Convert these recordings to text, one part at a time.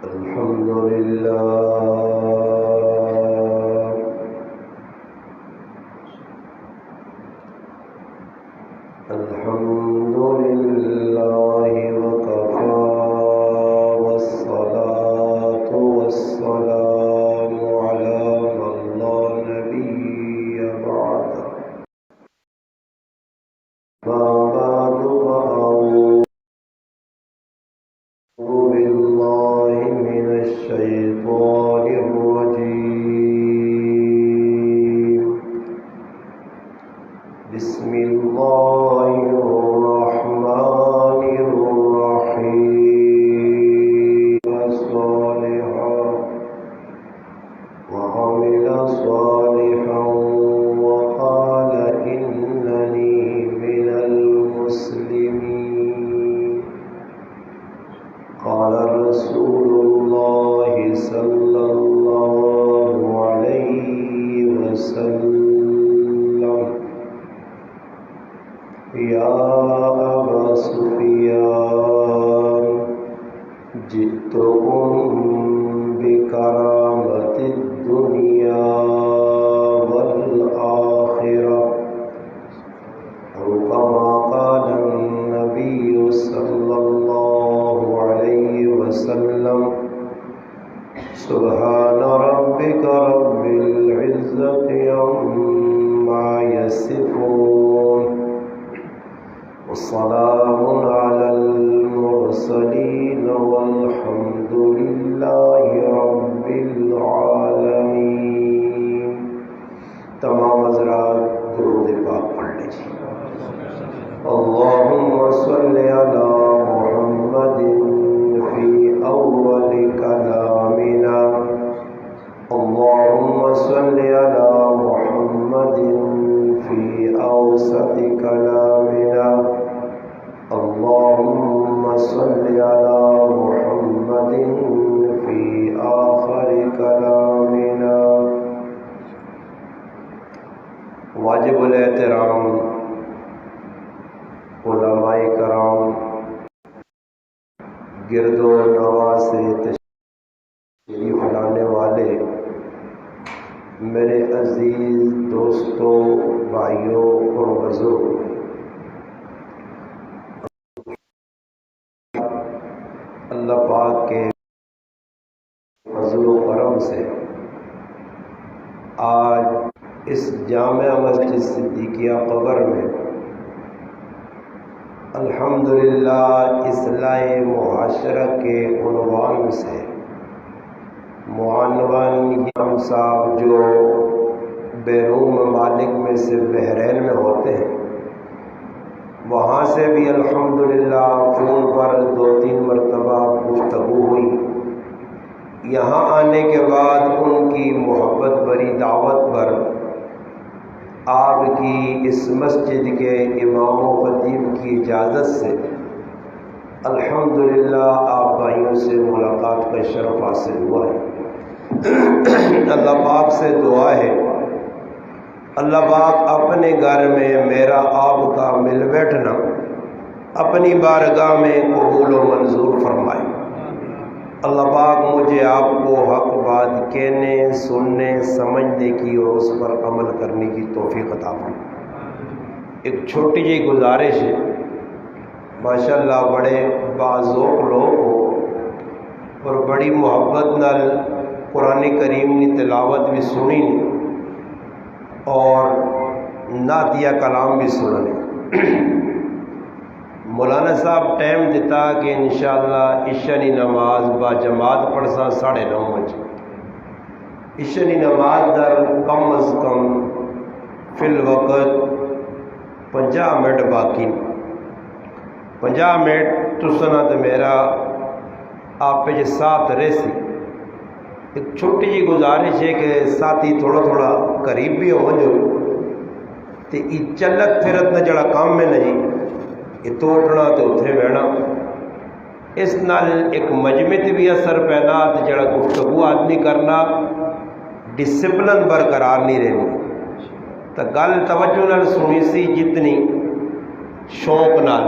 الحمد لله الحمد لله وكفى والصلاة والسلام على من لا نبي بعده ما بعد فأعوذ بالله من الشيطان الرجيم بسم الله الرحمن الرحيم صالحا وعمل صالحا وقال إنني من المسلمين قال رسول الله صلى الله عليه وسلم يا أبا سفيان جئتكم بكرامة الدنيا والآخرة أو كما قال النبي صلى الله عليه وسلم سبحان ربك رب العزة عما يصفون والسلام على المرسلين والحمد لله رب العالمين. تمام حضرات درود پاک پڑھ لیجیے. اللهم صل على محمد في أول كلامنا اللهم صل على محمد في أوسط كلامنا اللهم صل على محمد في آخر كلامنا. واجب الاحترام علماء کرام، گرد و نواح سے تشریف لانے والے میرے عزیز دوستوں، بھائیوں اور بزرگ، اللہ پاک کے فضل و کرم سے آج اس جامع مسجد صدیقیہ قبر میں الحمدللہ اصلاح معاشرہ کے عنوان سے معاون ہم صاحب جو بیرون ممالک میں سے بحرین میں ہوتے ہیں، وہاں سے بھی الحمدللہ فون پر 2-3 مرتبہ گفتگو ہوئی. یہاں آنے کے بعد ان کی محبت بری دعوت پر آپ کی اس مسجد کے امام و خطیب کی اجازت سے الحمدللہ آپ بھائیوں سے ملاقات کا شرف حاصل ہوا ہے. اللہ پاک سے دعا ہے اللہ پاک اپنے گھر میں میرا آپ کا مل بیٹھنا اپنی بارگاہ میں قبول و منظور فرمائے. اللہ پاک مجھے آپ کو حق بات کہنے، سننے، سمجھنے کی اور اس پر عمل کرنے کی توفیق عطا فرمائے. ایک چھوٹی جی گزارش ہے، ماشاءاللہ بڑے باذوق لوگ ہو اور بڑی محبت نال قرآن کریم کی تلاوت بھی سنی اور نعتیہ کلام بھی سننے. مولانا صاحب ٹائم دیتا کہ انشاءاللہ عشاء کی نماز با جماعت پڑھسا 9:30 بجے. عشاء کی نماز در کم از کم فی الوقت 50 منٹ باقی. 50 منٹ تو سنا تو میرا آپ پہ ساتھ رہ سی. ایک چھوٹی جی گزارش ہے کہ ساتھی تھوڑا تھوڑا قریب بھی ہو جو تے چلت پھرت نہ جڑا کام میں نہیں یہ توڑنا تو اتنے بہنا. اس نال ایک مجمع تے بھی اثر پیدا تے جڑا گفتگو آدمی کرنا ڈسپلن برقرار نہیں رہنی. تو گل توجہ نال سنی سی جتنی شوق نال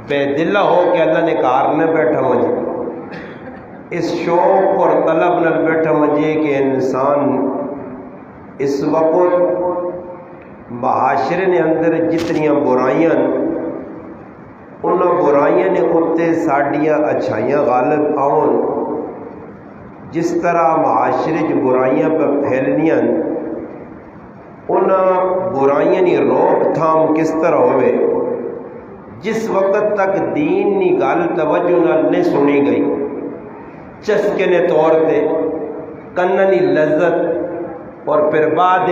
بے دلہ ہو کہ اللہ نے کار میں بیٹھا ہو جی اس شوق اور طلب نہ بیٹھا مجھے کہ انسان اس وقت معاشرے نے اندر جتنیاں برائیاں انہاں برائیاں نے اتنے ساڈیاں اچھائیاں غالب آؤن، جس طرح معاشرے کی برائیاں پہ پھیلنیاں انہاں برائیاں کی روک تھام کس طرح ہوئے، جس وقت تک دین نی گل توجہ نال نہیں سنی گئی، چسکے نے طور تے کننی لذت اور پھر بعد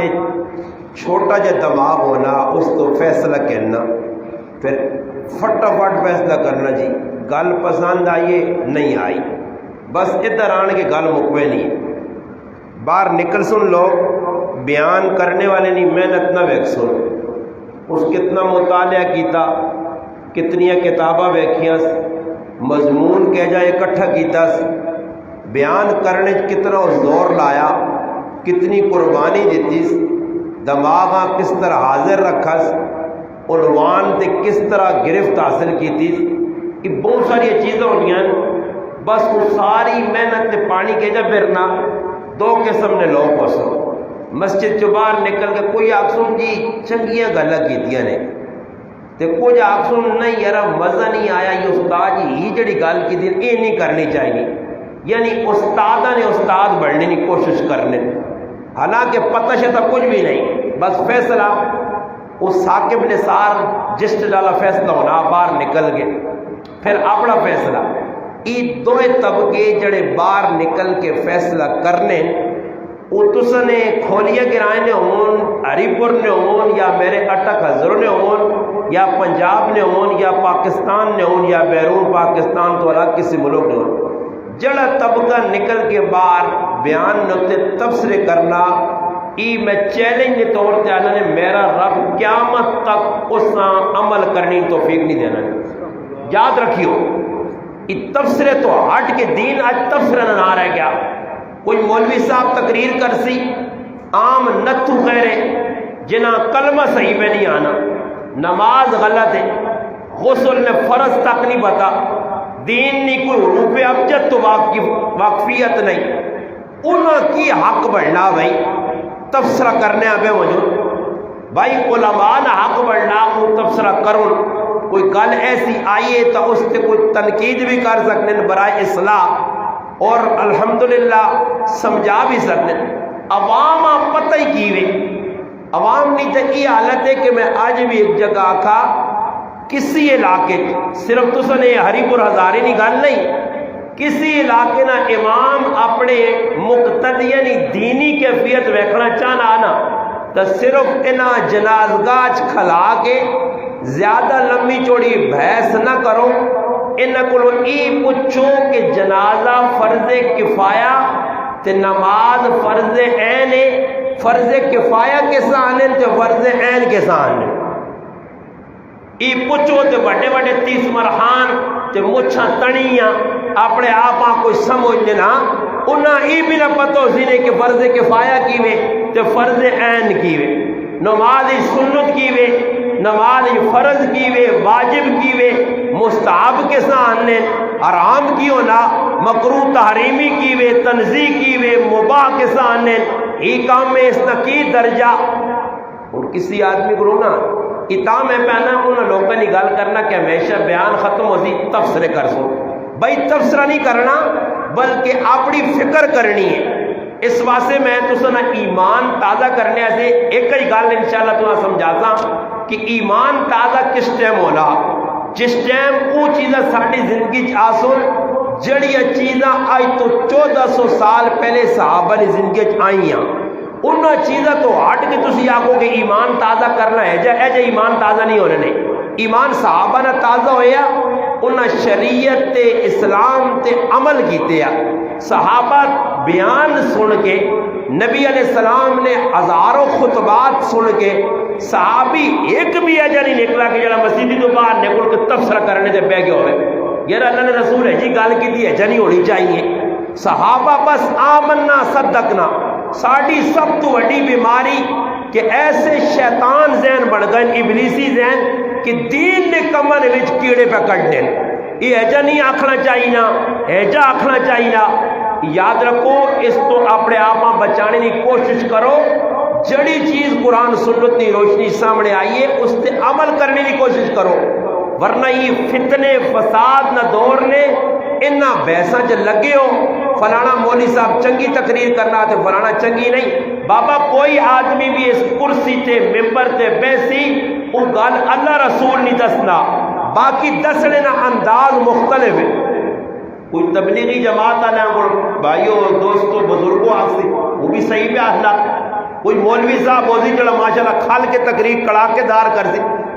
چھوٹا جا دماغ ہونا، اس تو فیصلہ کہنا، پھر فٹافٹ فیصلہ کرنا، جی گل پسند آئیے نہیں آئی، بس ادھر آن کے گل مکوے نہیں، باہر نکل سن لوگ بیان کرنے والے نہیں محنت نہ ویک سن، اس کتنا مطالعہ کیتا، کتنی کتاباں ویکھیاں، مضمون کہہ جا اکٹھا کیتا، بیان کرنے کتنا زور لایا، کتنی قربانی دیتی، دماغاں کس طرح حاضر رکھا، عنوان تے کس طرح گرفت حاصل کی تھی، یہ بہت ساری چیزیں ہونی ہیں، بس وہ ساری محنت تے پانی کے جا پھرنا، دو قسم نے لوگ ہو سو، مسجد چو باہر نکل کے کوئی آکسون جی چنگیاں گلہ کیتیاں نے، تے کچھ آکسون نہیں یارا مزہ نہیں آیا، یہ استاد ہی جڑی گل کی تھی یہ نہیں کرنی چاہیے، یعنی استادہ نے استاد بڑھنے کی کوشش کرنے، حالانکہ پتہ شتہ کچھ بھی نہیں، بس فیصلہ اس ثاقب نے سار جسٹ ڈالا فیصلہ ہونا، باہر نکل گئے، پھر اپنا فیصلہ، یہ دو طبقے جڑے باہر نکل کے فیصلہ کرنے، وہ تسنے کھولیا گرائے نے ہون، ہری پور نے ہون، یا میرے اٹک حضر نے ہون، یا پنجاب نے ہون، یا پاکستان نے ہون، یا بیرون پاکستان تو الگ کسی ملک نے ہون، جڑا طبقہ نکل کے باہر بیان نوتے تبصرے کرنا، ای میں چیلنج کے طور تے اللہ نے میرا رب قیامت تک اس عمل کرنی توفیق نہیں دینا، یاد رکھیو، یہ تبصرے تو ہٹ کے دین آج تبصرہ نہ رہ گیا، کوئی مولوی صاحب تقریر کر سی، عام نتھو خیرے جنہ کلمہ صحیح پہ نہیں آنا، نماز غلط ہے، غسل نے فرض تک نہیں پتا، دین نہیں کوئی حروف ابجد تو واقفیت نہیں، انہوں کی حق بڑھنا بھائی تبصرہ کرنے آبے موجود، بھائی علماء نہ حق بڑھنا وہ تبصرہ کروں، کوئی گل ایسی آئیے تو اس سے کوئی تنقید بھی کر سکنے برائے اصلاح، اور الحمدللہ سمجھا بھی سکنے، عوام پتہ ہی کیوے، عوام نہیں تو یہ حالت ہے کہ میں آج بھی ایک جگہ آکھا، کسی علاقے صرف تو سنے ہری پور ہزاری نہیں گل نہیں، کسی علاقے نہ امام اپنے مقتدی یعنی دینی کیفیت ویکھنا چاہنا آنا تو صرف انہا جنازگاہ کھلا کے زیادہ لمبی چوڑی بحث نہ کرو، انہا کلو ای پوچھو کہ جنازہ فرض کفایہ تے نماز فرض عین ہے، فرض کفایہ کے سانے تے فرض عین کے سانے، ای پوچھو تے بڑے بڑے 30 مرحان تے مچھاں تڑیاں اپنے آپاں کوئی سمجھ نہ، انہاں ای بھی نہ پتہ سینے کہ فرض کفایہ کیوے تے فرض عین کیوے، نماز سنت کیوے، نماز فرض کیوے، واجب کیوے، مستحب کے سانے، حرام کیوں نہ، مکروہ تحریمی کیوے، تنزیہ کیوے، مباح کے سانے، ہی کام میں اس نہ کی درجہ، اور کسی آدمی کو رونا اتام ہے پہنا انہوں لوگوں نے گل کرنا کہ ہمیشہ بیان ختم ہوتی تبصرے کر سو، بھائی تبصرہ نہیں کرنا بلکہ اپنی فکر کرنی ہے، اس واسطے میں تو سنا ایمان تازہ کرنے سے ایک ہی گل انشاءاللہ تو سمجھاتا کہ ایمان تازہ کس ٹائم ہونا، جس ٹائم وہ چیزیں ساری زندگی آسن جڑیاں چیزاں آج تو 1400 سال پہلے صحابہ نے زندگی آئی ہیں، انہاں چیزیں تو ہٹ کے تسی آکھو کہ ایمان تازہ کرنا ہے جا ایمان تازہ نہیں ہونے نہیں، ایمان صحابہ نے تازہ ہویا، انہاں شریعت تے اسلام تے عمل کیتے ہیں، صحابہ بیان سن کے نبی علیہ السلام نے ہزاروں خطبات سن کے، صحابی ایک بھی ایجا نہیں نکلا کہ جڑا مسجد تو باہر نکل کے تبصرہ کرنے دے بہ گئے ہوئے یار اللہ نے رسول ہے جی گل کی دی ایجا نہیں ہونی چاہیے، صحابہ بس آمنا صدقنا، ساڑی سب تو بڑی بیماری کہ ایسے شیطان ذہن بڑھ گئے ابلیسی ذہن کہ دین نے کمن وچ کیڑے پہ کٹ دیں، یہ ایجا نہیں آکھنا چاہیے نا، ایجا آکھنا چاہیے نا۔ یاد رکھو اس تو اپنے آپ بچانے کی کوشش کرو، جڑی چیز قرآن سنت کی روشنی سامنے آئی ہے اس تے عمل کرنے کی کوشش کرو، ورنہ یہ فتنے فساد نہ دور نے انہاں بحثاں چ لگے ہو، فلانا مولوی صاحب چنگی تقریر کرنا تے فلانا چنگی نہیں۔ بابا کوئی آدمی بھی اس کرسی تے ممبر تے بیسی وہ گل اللہ رسول نہیں دسنا، باقی دسنے نا انداز مختلف ہے۔ کوئی تبلیغی جماعت آنا بھائیو دوستو بزرگوں آسی وہ بھی صحیح پہ آنا، کوئی مولوی صاحب ہوتی جڑا ماشاءاللہ کھال کے تقریر کڑا کے دار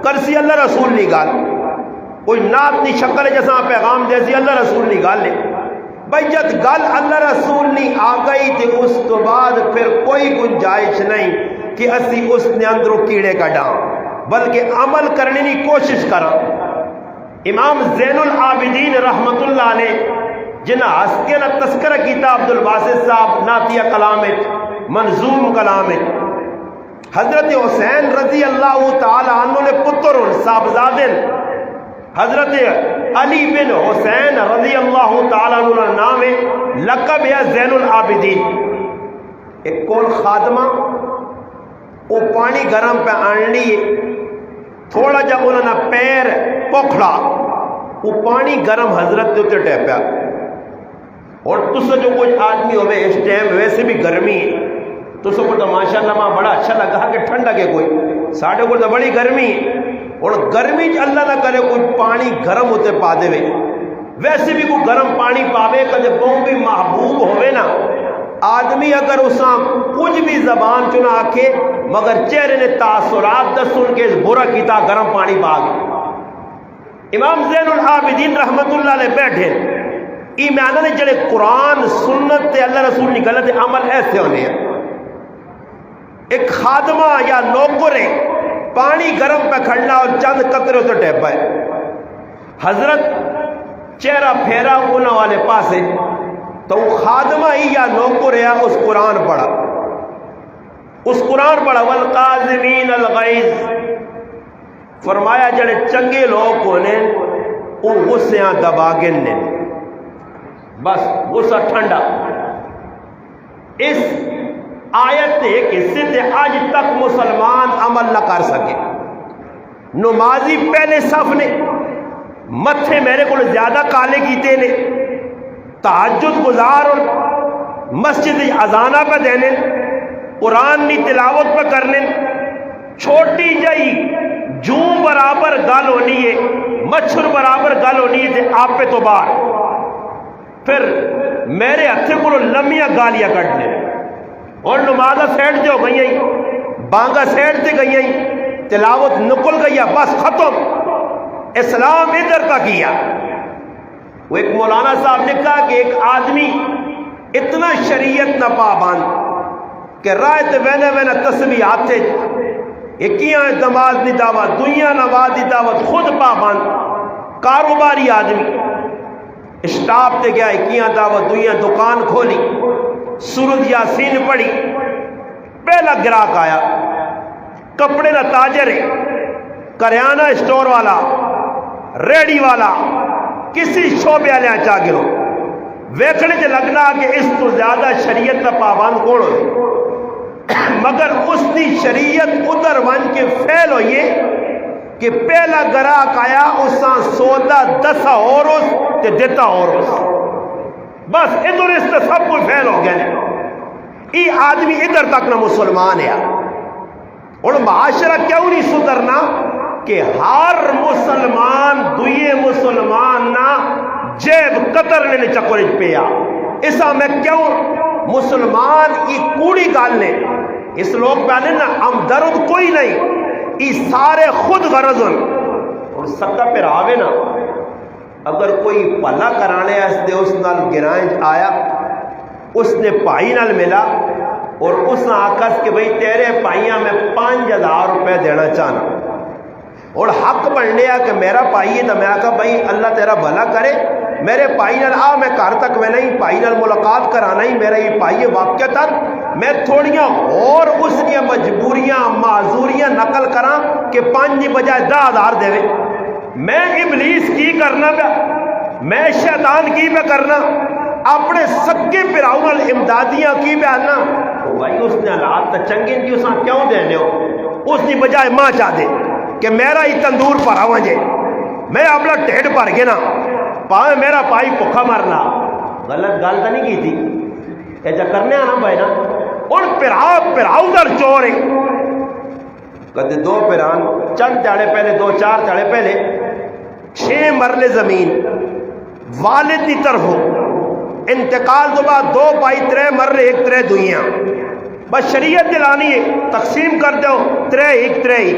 کرسی اللہ رسول نہیں گال، کوئی نات نہیں شکل جیسا پیغام دیسی اللہ رسول نہیں گال لے بھائی، جد گل اللہ رسول نہیں آ گئی تے اس تو بعد پھر کوئی گنجائش نہیں کہ اسی اس نے اندروں کیڑے کڈاں، بلکہ عمل کرنے کی کوشش کریں۔ امام زین العابدین رحمت اللہ علیہ جنہ ہستے نہ تذکرہ کیتا عبد الباسط صاحب ناتیہ کلام منظوم کلام، حضرت حسین رضی اللہ تعالی عنہ نے پتر صاحبزادن حضرت علی بن حسین رضی اللہ تعالی عنہ نام ہے، لقب ہے زین العابدین۔ ایک کول خادمہ وہ پانی گرم پہ آنڈی تھوڑا جا انہوں نے پیر پوکھڑا وہ پانی گرم حضرت دے تے ٹیپیا، اور تسا جو کوئی آدمی ہوئے اس ٹائم ویسے بھی گرمی ہے تسا کو تو ماشاءاللہ ماں بڑا اچھا لگا کہ ٹھنڈ لگے، کوئی ساڑھے کو تو بڑی گرمی ہے، اور گرمی اللہ نہ کرے کوئی پانی گرم ہوتے پا دے وے، ویسے بھی کوئی گرم پانی پاوے کدے بہت بھی محبوب ہوئے نا آدمی اگر اساں کچھ بھی زبان چنا آکھے مگر چہرے نے تاثرات دا سن کے اس برا کیتا گرم پانی پا گئے۔ امام زین العابدین رحمت اللہ علیہ بیٹھے ایمانہ نے جڑے قرآن سنت تے اللہ رسول کی غلط عمل ایسے ہونے ہیں، ایک خادمہ یا نوکرے پانی گرم پہ کھڑنا اور چند قطرے تو ٹیپ ہے، حضرت چہرہ پھیرا انہوں والے پاسے تو وہ خادمہ ہی یا نوکر ہے اس قرآن پڑھا، اس قرآن پڑھا والقاظمین الغیظ، فرمایا جڑے چنگے لوگ ہونے وہ غصیاں دبا گنے، بس غصہ ٹھنڈا۔ اس آیت ایک حصے سے آج تک مسلمان عمل نہ کر سکے۔ نمازی پہلے صف نے متھے میرے کو زیادہ کالے کیتے نے، تہجد گزار اور مسجد اذانہ پہ دینے، قرآن کی تلاوت پہ کرنے، چھوٹی جائی جوں برابر گل ہونی ہے، مچھر برابر گل ہونی ہے آپ پہ تو باہر، پھر میرے ہتھے کو لمیاں گالیاں کٹنے، اور نمازہ سیٹ جو گئی بانگا سیٹ تے گئی، تلاوت نکل گئی، بس ختم، اسلام ادھر کا کیا۔ وہ ایک مولانا صاحب نے کہا کہ ایک آدمی اتنا شریعت نہ پابند کہ رائے تے وینے وینے تسبیح آتے ایکیاں نماز دی دعوت، دوئیاں نماز دی دعوت، خود پابند کاروباری آدمی، اسٹاپ تے گیا ایکیاں دعوت، دوئیاں دکان کھولی، سورۃ یاسین پڑھی، پہلا گراہک آیا، کپڑے نہ تاجر ہے، کریانہ اسٹور والا، ریڈی والا، کسی شعبے والے چاہ گرو، ویکھنے سے لگنا کہ اس تو زیادہ شریعت کا پابند کون ہو، مگر اس کی شریعت ادھر ون کے فیل ہوئیے کہ پہلا گراہک آیا اساں سودا دسا اور اس تے دیتا اور اس، بس ادھر اس سے سب کچھ فیل ہو گیا۔ یہ آدمی ادھر تک نہ مسلمان ہے، اور معاشرہ کیوں نہیں سدھرنا کہ ہر مسلمان دوئے مسلمان نہ جیب قطر نے چکر پیا، اسا میں کیوں مسلمان کی کوڑی گال نے اس لوگ پہلے نا ہم درد کوئی نہیں، یہ سارے خود غرض اور سکا پہ راوے نا اگر کوئی پلا کرانے اس اس نال گرائیں آیا، اس نے پائی نال ملا اور اس نے آکس کہ بھئی تیرے پائیاں میں 5000 روپے دینا چاہنا، اور حق بننے کہ میرا پائی ہے، تو میں کہا بھائی اللہ تیرا بھلا کرے، میرے پائی نال آ، میں گھر تک میں نہیں پائی نال ملاقات کرانا ہی میرا یہ پائی ہے، واقعتاً میں تھوڑیاں اور اس کی مجبوریاں معذوریاں نقل کراں کہ 5 بجائے 10,000 دے، میں ابلیس کی کرنا پیا میں شیطان کی پہ کرنا اپنے سکے پراؤ نال امدادیاں کی پہ آنا بھائی اس نے حالات تو چنگے کی اس کیوں دینے ہو اس کی بجائے ماں چاہ دے کہ میرا ہی تندور پر آواں جے میں اپنا ٹھیڈ بھر کے نا پاوے میرا پائی بھوکا مرنا غلط گل تو نہیں کی تھی ایسا کرنے آنا بھائی نا اور پراؤ در چور ہے کہتے دو پیران چند تاڑے پہلے 2-4 تاڑے پہلے 6 مرلے زمین والد کی طرف ہو انتقال تو بعد 2 پائی 3 مرلے 1 3 دوئیاں بس شریعت دلانی ہے تقسیم کر دو 3 1 3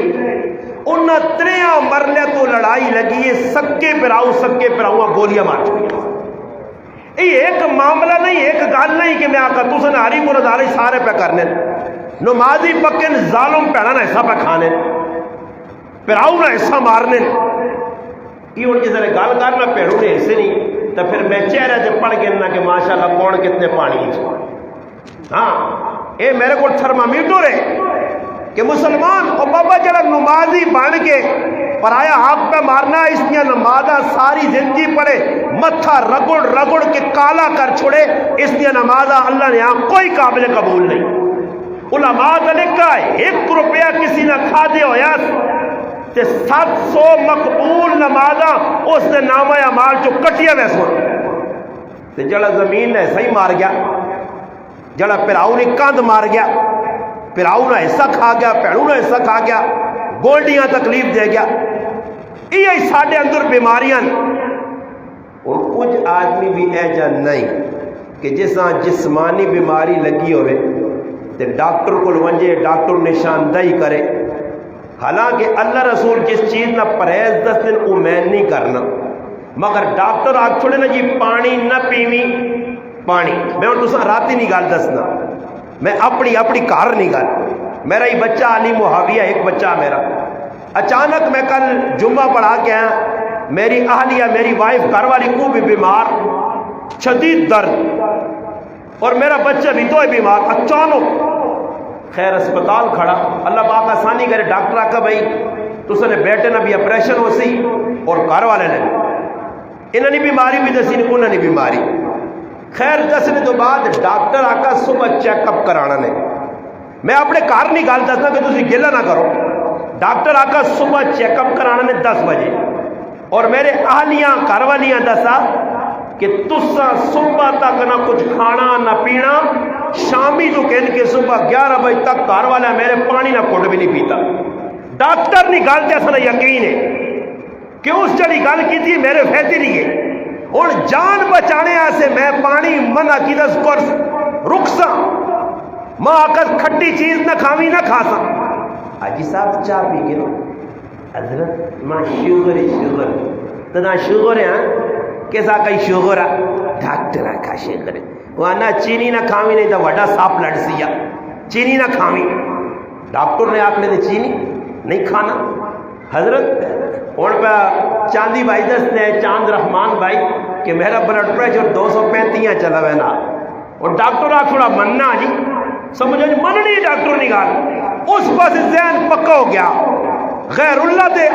ان 3 مرلے تو لڑائی لگی ہے سکے پراؤ گولیاں مار چکی یہ ایک معاملہ نہیں ایک گل نہیں کہ میں آقا تو سن ہاری مراداری سارے پہ کرنے نمازی پکن ظالم پیڑا نہ ایسا پہ کھانے پراؤ نہ ایسا مارنے کی ان کی ذرا گال کرنا پیڑوں نے ایسے نہیں تو پھر میں چہرے سے پڑھ گنا کہ ماشاءاللہ کون کتنے پانی ہاں اے میرے کو تھرمامیٹر ہے کہ مسلمان اور بابا جڑا نمازی بن کے پرایا حق پہ مارنا اس لیے نمازہ ساری زندگی پڑے متھا رگڑ کے کالا کر چھوڑے اس لیے نمازہ اللہ نے یہاں کوئی قابل قبول نہیں علماء نے لکھا 1 روپیہ کسی نہ کھا دے ہویا تے 700 مقبول نمازاں اس نے نامہ اعمال جو کٹیا ویسو تے جڑا زمین نے صحیح مار گیا جڑا پراؤ نے کاند مار گیا پراؤ نہ حصہ کھا گیا پیڑوں نہ حصہ کھا گیا گولڈیاں تکلیف دے گیا یہ ساڈے اندر بیماریاں اور کچھ آدمی بھی ایجا نہیں کہ جساں جسمانی بیماری لگی ہوئے تے ڈاکٹر کو ونجے ڈاکٹر نشاندہی کرے حالانکہ اللہ رسول جس چیز نہ پرہیز دسن وہ میں نہیں کرنا مگر ڈاکٹر آگ چھوڑے نا جی پانی نہ پیوی پانی میں ان تسا راتی نہیں گال دسنا میں اپنی گھر نہیں گل میرا ہی بچہ علی محاویہ ایک بچہ میرا اچانک میں کل جمعہ پڑھا کے آیا میری اہلیہ میری وائف گھر والی کو بھی بیمار شدید درد اور میرا بچہ بھی تو ہے بیمار اچانک خیر اسپتال کھڑا اللہ پاک آسانی کرے ڈاکٹر آکا بھائی تو نے بیٹے نہ بھی اپریشن ہو سی اور گھر والے نے انہوں نے بیماری بھی دسی انہوں نے بیماری خیر دسنے تو بعد ڈاکٹر آکا صبح چیک اپ کرانا نے میں اپنے گھر نہیں گل دسنا کہ تسی گلا نہ کرو ڈاکٹر آکا صبح چیک اپ کرانا نے 10 بجے اور میرے اہلیاں گھر والیاں دسا کہ تسا صبح تک نہ کچھ کھانا نہ پینا شامی تو کہن کے صبح 11 بجے تک گھر والا میرے پانی نہ کھوٹ بھی نہیں پیتا ڈاکٹر نہیں گل تے اصل یقین ہے کہ اس جڑی گل کی تھی میرے فائدے نہیں ہے اور جان بچانے سے میں پانی منع کی دس کورس رخصا ماں آکر کھٹی چیز نہ کھاوی نہ کھا سا حاجی صاحب چاہ پی کے حضرت ماں شوگر تنا شوگر ہے کیسا کئی شوگر ہے ڈاکٹر آکا شوگر ہے وہ نہ چینی نہ کھاوی نہیں تو وڈا ساپ لڑ سیا چینی نہ کھاوی ڈاکٹر نے آکھ لے دے چینی نہیں کھانا حضرت اور پہ چاندی بھائی دس نے چاند رحمان بھائی کہ میرا بلڈ پریشر 235 چلا ہے نا اور ڈاکٹر آکھ تھوڑا مننا جی سمجھو جی مننی ڈاکٹر نکال اس پاس ذہن پکا ہو گیا غیر اللہ دے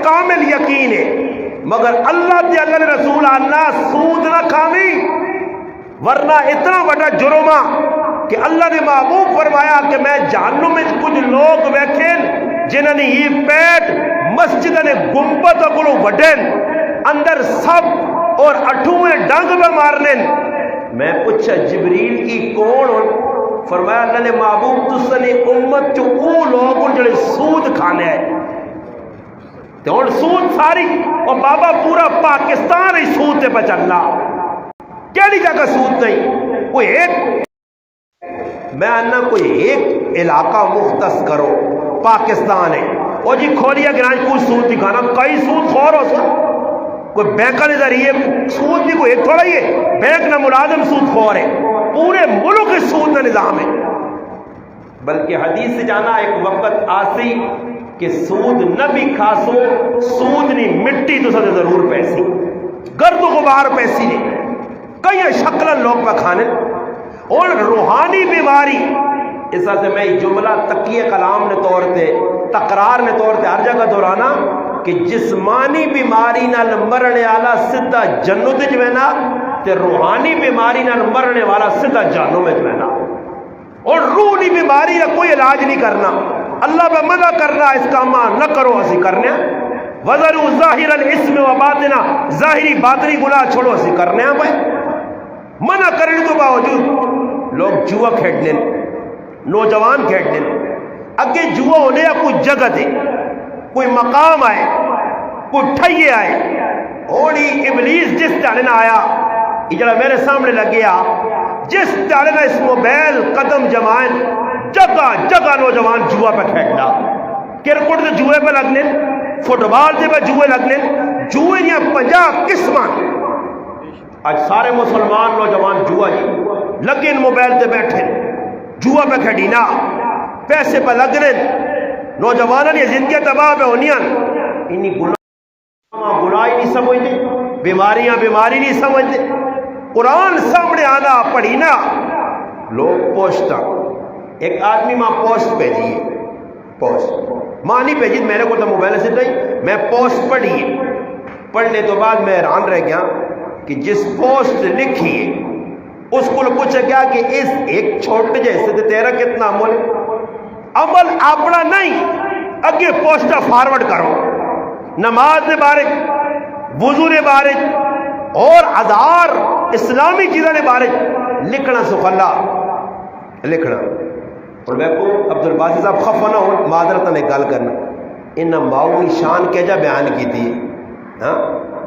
کامل یقین ہے مگر اللہ دے اللہ رسول اللہ سود نہ کھاوی ورنہ اتنا بڑا جرمہ کہ اللہ نے محبوب فرمایا کہ میں جہنم میں کچھ لوگ بیٹھیں جنہوں نے یہ پیٹ مسجد نے گنبد کو وڈن اندر سب اور اٹھویں ڈنگ میں مارنے میں پوچھا جبریل کی کون فرمایا اللہ نے محبوب تس نے امت چو وہ لوگ جڑے سود کھانے ہیں تو ان سود ساری اور بابا پورا پاکستان ہی سود سے بچلنا کیڑی جگہ سود نہیں کوئی ایک میں انہا کوئی ایک علاقہ مختص کرو پاکستان ہے اور جی کھولیا گرانج کوئی سود دکھانا کئی سود خور ہو سو کوئی بینک کے ذریعے سود بھی کوئی ایک تھوڑا ہی ہے بینک نہ ملازم سود خور ہے پورے ملک کے سود نہ نظام ہے بلکہ حدیث سے جانا ایک وقت آسی کہ سود نہ بھی کھاسو سود نہیں مٹی تو سب ضرور پیسی گرد و غبار پیسی نہیں کئی شکل لوگ پہ کھانے اور روحانی بیماری اس سے میں جملہ تقیہ کلام نے طور تے تقرار نے طور تے ہر جگہ دہرانا کہ جسمانی بیماری نال مرنے والا سیدھا جنت وچ وینا تے روحانی بیماری نال مرنے والا سیدھا جہنم وچ وینا. اور روحانی بیماری کا کوئی علاج نہیں کرنا. اللہ پہ منع کرنا اس کام نہ کرو اسی کرنے. وذروا ظاہر الاسم و باطنا, ظاہری باطنی گناہ چھوڑو اسی کرنے ہیں بھائی. منع کرنے تو باوجود لوگ جوا کھیڈنے, نوجوان کھیڈنے. اگے جوا ہونے یا کوئی جگہ دے, کوئی مقام آئے, کوئی ٹھئیے آئے. اور ابلیس جس ڈالے نہ آیا یہ جڑا میرے سامنے لگیا, جس ڈالے نہ اس موبائل قدم جمائن جگہ جگہ نوجوان جوا پہ کھیڈنا. کرکٹ دے جوئے پہ لگنے, فٹ بال دے پہ جوئے لگنے, جوئے یا 50 قسم. آج سارے مسلمان نوجوان جوا ہی لگے موبائل دے بیٹھے جوا پہ کھیڈی نا, پیسے پہ لگنے. نوجوانوں نے زندگی تباہ پہ ہونی انہی گناہ ہی نہیں سمجھتے, بیماریاں بیماری نہیں سمجھتے. قرآن سامنے آنا پڑھی نا لوگ پوسٹا. ایک آدمی ماں پوسٹ بھیجی, پوسٹ ماں نہیں بھیجی, میرے کو تو موبائل سے نہیں, میں پوسٹ پڑھی ہے. پڑھنے تو بعد میں حیران رہ گیا کہ جس پوسٹ لکھی ہے اس کو پوچھا گیا کہ اس ایک چھوٹے جیسے تو تیرا کتنا عمل ہے. عمل اپنا نہیں, اگے پوسٹا فارورڈ کرو. نماز نے بارے, وضو نے بارے اور ہزار اسلامی چیزوں نے بارے لکھنا سخلا لکھنا. اور میں کو عبد الباسط صاحب خفا نہ ہو, معذرت نے گل کرنا. ان ماؤ کی شان کیا جا بیان کی تھی, ہاں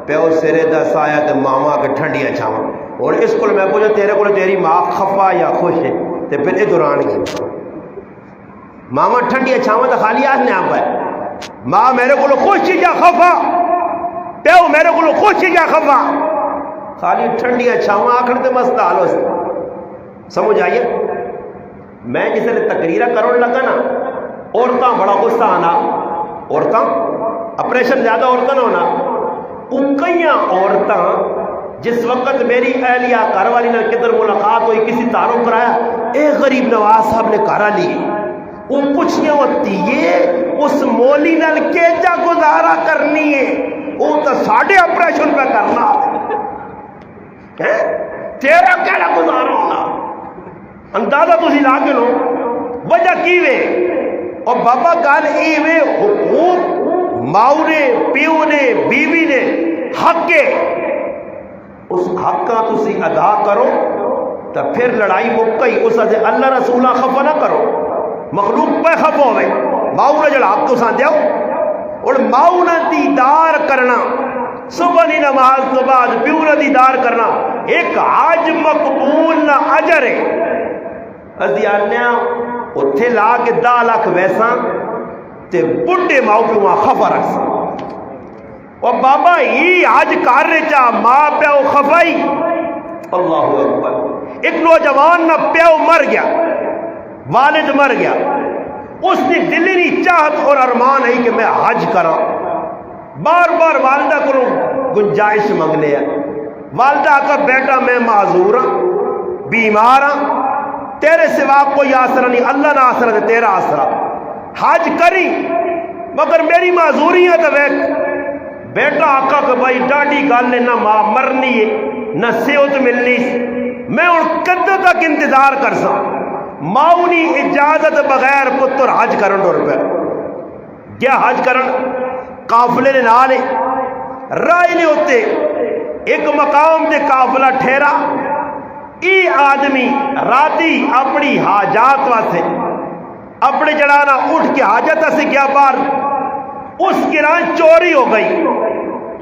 پیو سرے دا سایہ تے ماما کے ٹھنڈیاں چھاواں. اور اس کو میں پوچھا تیرے کو تیری ماں خفا یا خوش ہے تے پھر یہ دوران کی ماما ٹھنڈیاں چھاواں تو خالی آج نے آپ ہے. ماں میرے کو خوش یا خفا, پیو میرے کو خوش یا خفا, خالی ٹھنڈیاں چھاواں آخر تے مست حال ہو سمجھ آئیے. میں جس نے تقریرہ کرنے لگا نا عورتاں بڑا غصہ آنا, عورتاں اپریشن زیادہ عورتاں نہ ہونا. وہ کئی عورتاں جس وقت میری اہلیہ گھر والی نے کدھر ملاقات ہوئی, کسی تعارف کرایا, اے غریب نواز صاحب نے گھر لی, وہ پوچھیاں ہوتی یہ اس مولی نال کیجا گزارا کرنی ہے, وہ تو ساڑھے اپریشن پہ کرنا ہے, تیرا کیڑا گزارا ہونا. اندازہ تسی لا کے لو وجہ کی وے. اور بابا گل ای وے حقوق ماؤ نے, پیو نے, بیوی نے حق کے, اس حق کا تسی ادا کرو تو پھر لڑائی مکئی. اس سے اللہ رسولہ خفا نہ کرو, مخلوق پہ خفا ہوئے. ماؤ نے جڑا حق تو سان دیاؤ. اور ماؤ نے دیدار کرنا صبح کی نماز تو بعد, پیو نے دیدار کرنا ایک حج مقبول نہ اجر ہے. ادھی آنے اتھے لا کے 10 لاکھ ویسا تے بڑھے ماؤ پیو خفا رکھ سا. اور بابا ہی آج کار رہے چاہ ماں پیو خفائی. اللہ اکبر. ایک نوجوان نہ پیو مر گیا, والد مر گیا, اس نے دلی چاہت اور ارمان ہے کہ میں حج کرا. بار بار والدہ کو گنجائش منگ لیا. والدہ کا بیٹا میں معذور ہوں, بیمار ہوں, تیرے سوا کوئی آسرا نہیں, اللہ نہ آسرا دے تیرا آسرا. حج کری مگر میری معذوری ہے تو ویک. بیٹا آقا کہ بھائی ڈاڈی گل نے نہ ماں مرنی ہے نہ صحت ملنی, میں ہوں کدے تک انتظار کر سا. ماؤنی اجازت بغیر پتر حج کرن ٹر پہ کیا حج کرن. قافلے نے نالے رائے نہیں ہوتے, ایک مقام دے قافلہ ٹھہرا. ای آدمی راتی اپنی حاجات واسے اپنے جڑانا اٹھ کے حاجت سے کیا بار اس گران چوری ہو گئی.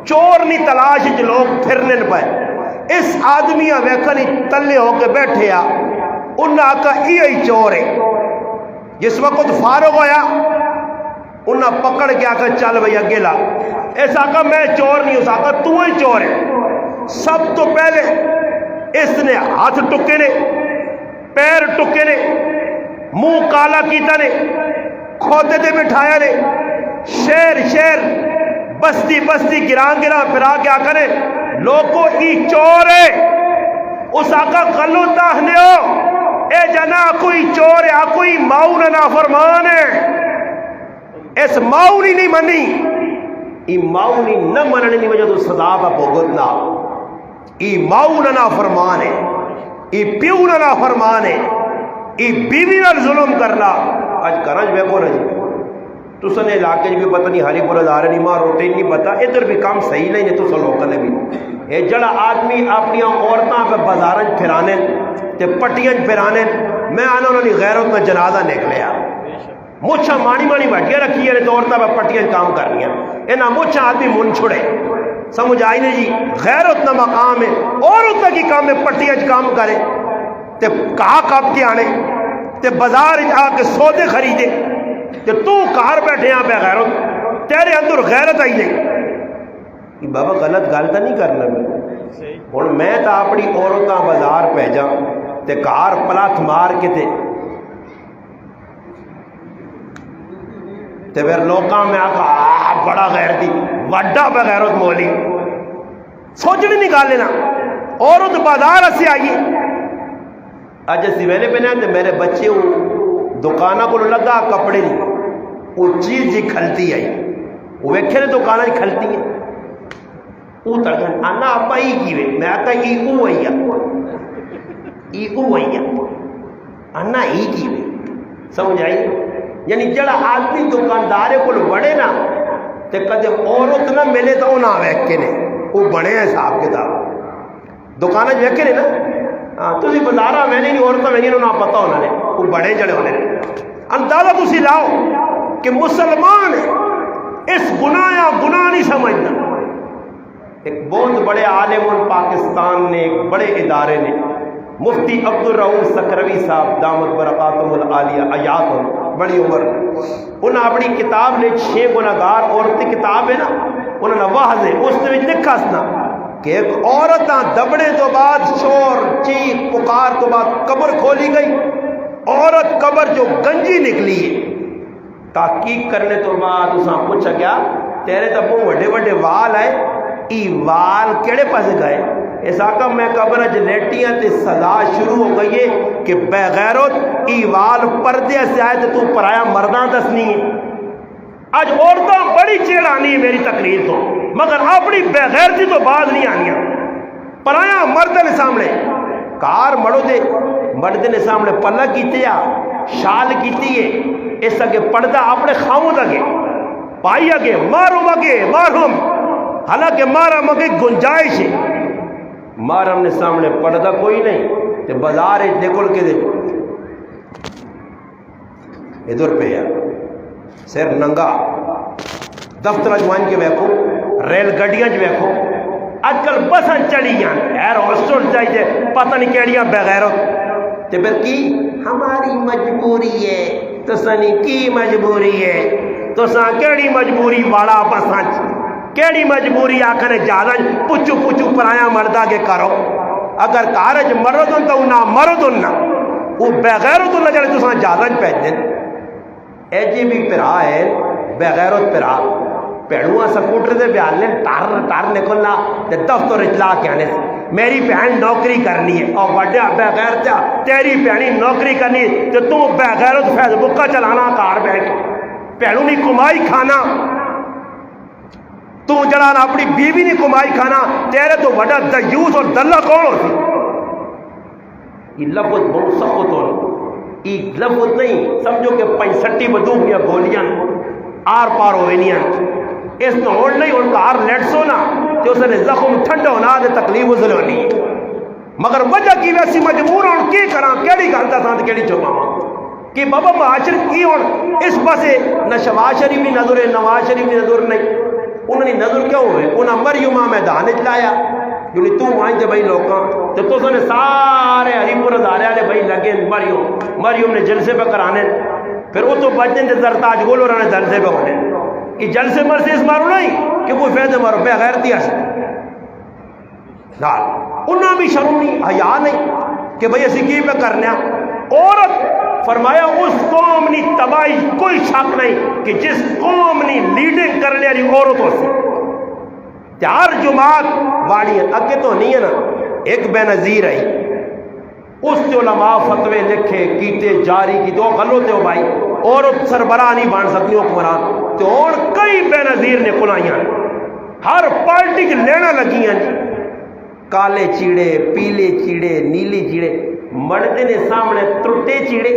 چور نہیں تلاش جو لوگ پھرنے پائے. اس آدمی ویکھنی تلے ہو کے بیٹھے آ, انہاں آکا یہی چور ہے. جس وقت فارغ ہویا انہاں پکڑ کے آکا چل بھئی اگے لا. اس آکا میں چور نہیں, اس آکا تو ہی چور ہے. سب تو پہلے اس نے ہاتھ ٹکے نے, پیر ٹکے نے, منہ کالا کیتا نے, کھوتے تے بٹھایا نے, شیر شیر بستی بستی گران گران پھرا کے آکا نے لوگوں ای چور ہے. اس آقا غلو تاہنے ہو اے جنا کوئی چور ہے کوئی ماؤ نہ فرمان ہے اس ماؤ نہیں منی ای ماؤ نہیں نہ مننے کی وجہ تو سزا کا بھگتنا ای ماؤ نہ فرمان ہے ای پیو نہ فرمان ہے ای بیوی نال ظلم کرنا اج کرنج ویکھو نا جی تساں نے علاقے بھی پتہ نہیں ہری پورا دار نہیں ماں روٹی نہیں پتا ادھر بھی کام صحیح نہیں ہے تساں لوکاں نے بھی اے جڑا آدمی اپنی عورتاں پہ بازاراں پھرانے تے پٹیاں پھرانے میں آنا انہوں نے غیرت میں جنازہ نکلیا مچھا مانی مانی وٹیاں رکھی ہے تو عورتاں پہ پٹیاں کام کرنی ہیں انہاں مچھا آدمی من چھڑے سمجھ آئی نہیں جی غیرت نہ مقام ہے عورتوں کی کام ہے پٹیاں کام کرے تے کہا کب کے آنے تے بازار آ کے سودے خریدے تے تو کار بیٹھے ہیں بے غیرت تیرے اندر غیرت آئی نہیں بابا غلط گل تو نہیں کرنا ہوں میں تو اپنی عورتاں بازار بھیجا تے کار پلاتھ مار کے تے پھر لوکاں میں آکھا بڑا غیرتی وڈا بغیرت مولی سوچنی نہیں گل لینا عورت بازار سے آئیے اج اسی ویلے پہ نا میرے بچے دکانہ کو لگا کپڑے نہیں وہ چیز جی کھلتی آئی وہ ویکھے نے دکانہ جی کھلتی ہیں وہ تڑکن آنا ابا ہی کی وے میں آتا ای او آئی آنا ہی کی وے سمجھ آئی یعنی جڑا آدمی دکاندارے کو بڑے نا تے کدے عورت نہ ملے تو نہ ویکھ کے نے وہ بڑے حساب کتاب دکانہ جو ویکھے نے نا ہاں تسی بازارا میں نہیں عورتاں میں نہیں نہ پتہ ہونا نے وہ بڑے جڑے ہونے اندازہ تسی لاؤ کہ مسلمان اس گناہ نہیں سمجھتا ایک بہت بڑے عالم پاکستان نے ایک بڑے ادارے نے مفتی عبد الرؤوف سکروی صاحب دامت برکاتہم العالیہ آیات بڑی عمر انہاں اپنی کتاب نے 6 گناہگار عورت کتاب ہے نا انہوں نے واضح اس نے لکھا سنا کہ ایک عورت دبڑے تو بعد شور چیخ پکار تو بعد قبر کھولی گئی عورت قبر جو گنجی نکلی ہے تحقیق کرنے تو بعد اساں پوچھا کیا تیرے تو بہت بڑے بڑے وال آئے ای وال کیڑے پاسے گئے اس آقا میں قبر اچ لیٹیاں تے سزا شروع ہو گئی ہے کہ بے غیرت ای وال پردے سے آئے تو پرایا مرداں دسنی ہے آج عورتاں بڑی چیڑ آنی ہے میری تقریر تو مگر اپنی بے غیرتی تو باز نہیں آنیاں پرایا مرد نے سامنے کار مڑو دے مرد نے سامنے پلک کیتے یا شال کیتی ہے اس اگے پردہ اپنے خامود اگے پائی اگے مارو مگے مارہم حالانکہ مارا مگے گنجائش ہے مارم نے سامنے پردہ کوئی نہیں تے بازار نکل کے دے ادھر پہ یار سر ننگا دفتر جوان کے ویکھو ریل گڈیاں جو ویکھو اج کل بساں چڑھی جان ایئر ہوسٹل چاہیے پتہ نہیں کیڑیاں بغیرت تے پھر کی ہماری مجبوری ہے تسانی کی مجبوری ہے تساں کیڑی مجبوری والا بساں کیڑی مجبوری آکھنے جادا پچو پچو پرایا مردہ کے کرو اگر کارج مردن تو نہ مردن نہ وہ بغیرت نہ جڑے تساں جادا پہن دیں اے جی بھی پرا ہے بغیرت پرا پیڑواں سکوٹر دے بیان لیں ٹار نکلنا تے دفتر اجلا کے آنے میری بہن نوکری کرنی ہے اور بڑے بغیر تیری بہنی نوکری کرنی ہے تے تو بغیرت فیض بکا چلانا کار بیٹھ پیڑوں نہیں کمائی کھانا تو جڑا نا اپنی بیوی نہیں کمائی کھانا تیرے تو بڑا دیوس اور دلہ کون ہوتی یہ لفظ بہت سخت ہو یہ لفظ نہیں سمجھو کہ 65 بدوم یا گولیاں آر پار ہوئے نہیں اس نے ہوڑ نہیں ان کا آر لیٹس ہونا کہ اس نے زخم ٹھنڈا ہونا دے تکلیف ازل ہونی مگر وجہ کی ویسی مجبور ہوں کی کرا کیڑی گھنٹا ساتھ کیڑی چھوپا ماں کہ بابا معاشر کی ہوں اس پاسے نہ شواز شریف نہیں نظر ہے نواز شریف نہیں نظر نہیں انہوں نے نظر کیوں ہوئے انہوں مریمہ میدان لایا یعنی تو وہاں بھائی لوکاں تو تو نے سارے ہری پور ادارے والے بھائی لگے مریم نے جلسے پہ کرانے پھر وہ تو بچنے دے زرتاج گولو رہنے جلسے پہ ہونے کہ جلسے مر سے اس مارو نہیں کہ کوئی فیدے مارو بے غیرتی ہے نال انہاں بھی شرم نہیں حیا نہیں کہ بھئی اسی کی پہ کرنے عورت فرمایا اس قوم نی تباہی کوئی شک نہیں کہ جس قوم نی لیڈنگ کرنے والی عورتوں سے چار جماعت واڑی اگے تو نہیں ہے نا ایک بے نظیر آئی اس سے علماء فتوے لکھے کیتے جاری کی تو غلط ہو بھائی اور سربراہ نہیں بن سکتی حکمران تو اور کئی بے نظیر نے کلائیاں ہر پارٹی کی لینا لگیاں جی کالے چیڑے پیلے چیڑے نیلی چیڑے مردے نے سامنے ترٹے چیڑے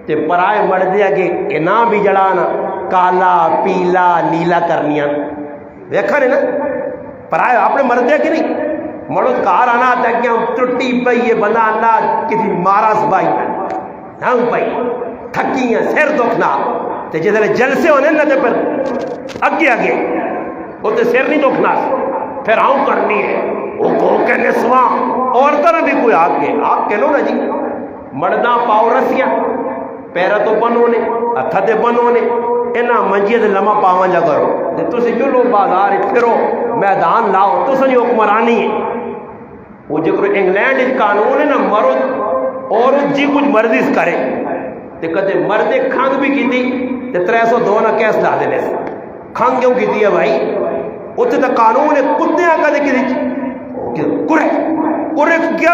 تے پرائے مردے آگے انعام بھی جڑانا کالا پیلا نیلا کرنیاں دیکھا نہیں نا پرائے اپنے مردے کی نہیں مرد کار آنا آتا ہے کہ ہم ترٹی پئی یہ بندہ اللہ کسی ماراس بائی ہم پئی تھکی ہیں سیر دکھنا تے جیسے جلسے ہونے نا تے پھر اگے آگے وہ تے سیر نہیں دکھنا پھر آؤں کرنی ہے وہ کو کے نسواں اور طرح بھی کوئی آگ کے لو نا جی مردہ پاؤ رسیاں پیرا تو بنو نے ہتھا تے بنو نے اینا منجید لمحہ پاواں جا کرو تے تسی جو لو بازار پھرو میدان لاؤ تسا نہیں حکمرانی ہے وہ جکر انگلینڈ قانون ہے نا مرد عورت جی کچھ مرضی کرے تے کدے مردے کھنگ بھی کی تھی تے 302 نہ کیس لا دینے سے کھنگ کیوں کی تھی ہے بھائی اتنے تو قانون ہے کتے آ کدے کی تھی کرے کیا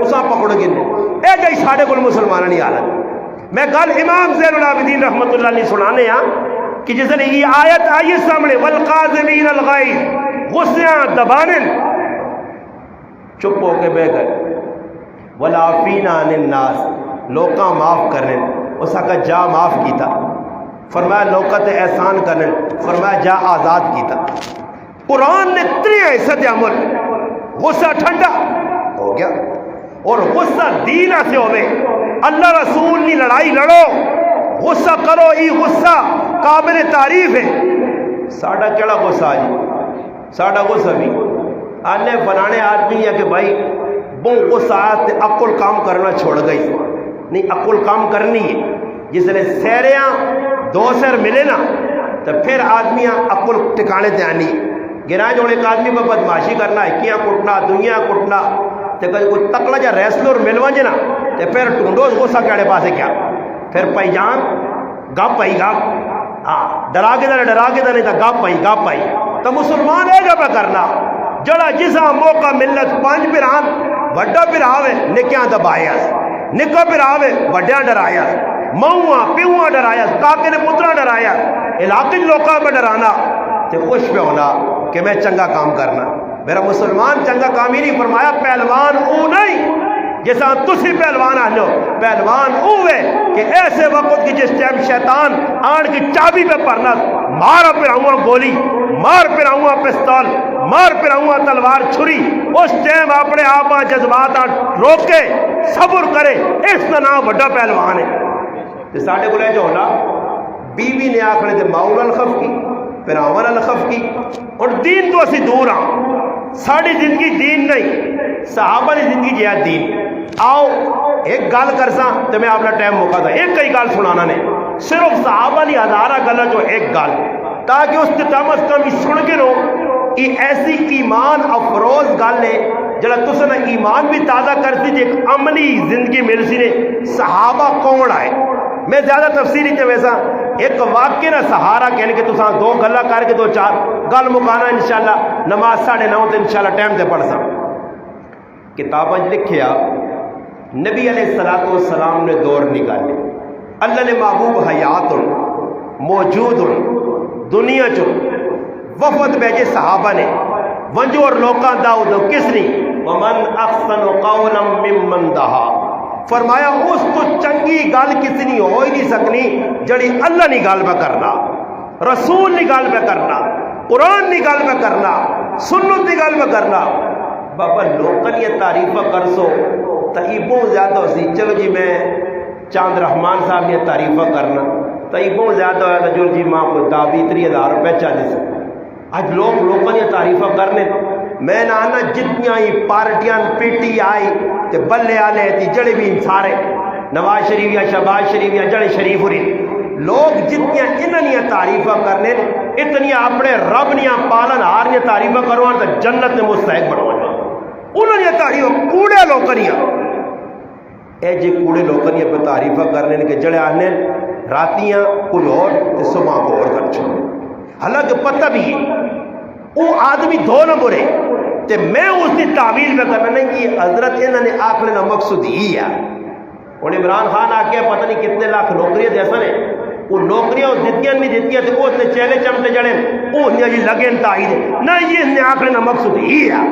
اسا پکڑ گنے اے جائی ساڑھے کل مسلمانہ نہیں حالت میں گل امام زین العابدین رحمت اللہ علیہ سنانے ہاں کہ جس نے یہ آیت آئی سامنے والقاظمین الغیظ غصیاں دبانے چپ ہو کے بے گئے والعافین عن الناس لوکاں معاف کرنے اسا کا جا معاف کیتا فرمایا لوکا تے احسان کرنے فرمایا جا آزاد کیتا قرآن نے 3 حصت عمل غصہ ٹھنڈا ہو گیا اور غصہ دینا سے ہوئے اللہ رسول نے لڑائی لڑو غصہ کرو یہ غصہ قابل تعریف ہے ساڑھا کیڑا غصہ آجی ساڑھا غصہ بھی آنے فلانے آدمی ہے کہ بھائی بوں غصہ آتے عقل کام کرنا چھوڑ گئی نہیں عقل کام کرنی ہے جس نے سیریاں 2 سیر ملے نا تو پھر آدمیاں عقل ٹکانے تے آنی گرائیں جو ایک آدمی پر بدماشی کرنا ہے کٹنا دنیا کٹنا تو کوئی تکڑا جا ریسلر ملوا جنا تو پھر ٹونڈو غصہ کیڑے پاسے کیا پھر پائی جان گپ پائی گپ ہاں ڈرا کے نہیں تھا گپ پائی تو مسلمان ہے گا پہ کرنا جڑا جسا موقع ملت 5 پھران وڈا پھراوے نکیاں دبایا نکا پھراوے وڈیاں ڈرایا ماؤں پیواں ڈرایا کاکے نے پترا ڈرایا علاقے لوکاں پہ ڈرانا تے خوش پہ ہونا کہ میں چنگا کام کرنا میرا مسلمان چنگا کام ہی نہیں فرمایا پہلوان او نہیں جیسا تسی پہلوان آلو پہلوان اوے کہ ایسے وقت کی جس ٹائم شیطان آن کی چابی پہ پرنا مار پہ آؤں گولی مار پہ آؤں پستول مار پہ آؤں تلوار چھری اس ٹائم اپنے آپ جذبات روکے صبر کرے اس کا نام بڑا پہلوان ہے تو ساڑھے کو لے جو ہونا بیوی نے آخر دے ماؤل الخف کی پھر آمن الخف کی اور دین تو اسی دور آؤں ساڑھی زندگی دین نہیں صحابہ نے زندگی جیا دین آؤ ایک گال کرسا تو میں اپنا ٹائم موقع تھا ایک کئی گال سنانا نے صرف صحابہ نے 1000 گلا جو ایک گال تاکہ اس کے کم از کم سن کے رو یہ ایسی ایمان افروز گل ہے جڑا تسا ایمان بھی تازہ کرتی جی ایک عملی زندگی مل سی نے صحابہ کون آئے میں زیادہ تفصیلی تے ویسا ایک واقعہ نہ سہارا کہنے کہ تسا 2 گلا کر کے 2-4 گل مکانا انشاءاللہ نماز 9:30 تے انشاءاللہ ٹائم تے پڑھ سا کتاباں لکھیا نبی علیہ السلام نے دور نکالے اللہ نے محبوب حیات موجود دنیا چو وفد بھیجے صحابہ نے ونجو اور لوکاں داؤد کس نے ومن احسن قولا ممن دعا فرمایا اس تو چنگی گل کسی نہیں ہو ہی نہیں سکنی جڑی اللہ نہیں گل پہ کرنا رسول نہیں گل پہ کرنا قرآن نہیں گل پہ کرنا سنت نہیں گل پہ کرنا بابا لوکل یہ تعریفہ کر سو تو یہ بہت زیادہ ہو سی چلو جی میں چاند رحمان صاحب یہ تعریفہ کرنا تو یہ بہت زیادہ ہوا تھا جو جی ماں کو 20-30 روپے چاہیے سے آج لوگ لوکل یہ تعریفہ کرنے میں نہ آنا جتنی ہی پارٹیاں پیٹی آئی تے بلے آلے تھی جڑے بھی سارے نواز شریف یا شہباز شریف یا جڑے شریف ہوئی لوگ جتنی انہوں تعریفہ کرنے اتنی اپنے رب نیا پالن ہار نے تعریفہ کروان تو جنت نے مستحق بڑھوانا انہوں نے تعریفہ کوڑے لوکریاں اے جی کوڑے لوکریاں پہ تعریفہ کرنے کے جڑے آنے راتیاں کچھ اور صبح کو اور کر چھوڑے حالانکہ پتہ بھی ہے وہ آدمی 2 نمبر ہے تے میں اس کی تعویل میں کرنا نہیں کہ حضرت انہوں نے آخر نہ مقصود ہی ہے. ہوں عمران خان آ کے پتہ نہیں کتنے لاکھ نوکریاں جیسا نے وہ نوکریاں دیتیاں نہیں دیتیاں تو وہ چہلے چمٹے جڑے وہ جی لگے تائید نہ یہ آخر نہ مقصود ہی ہے.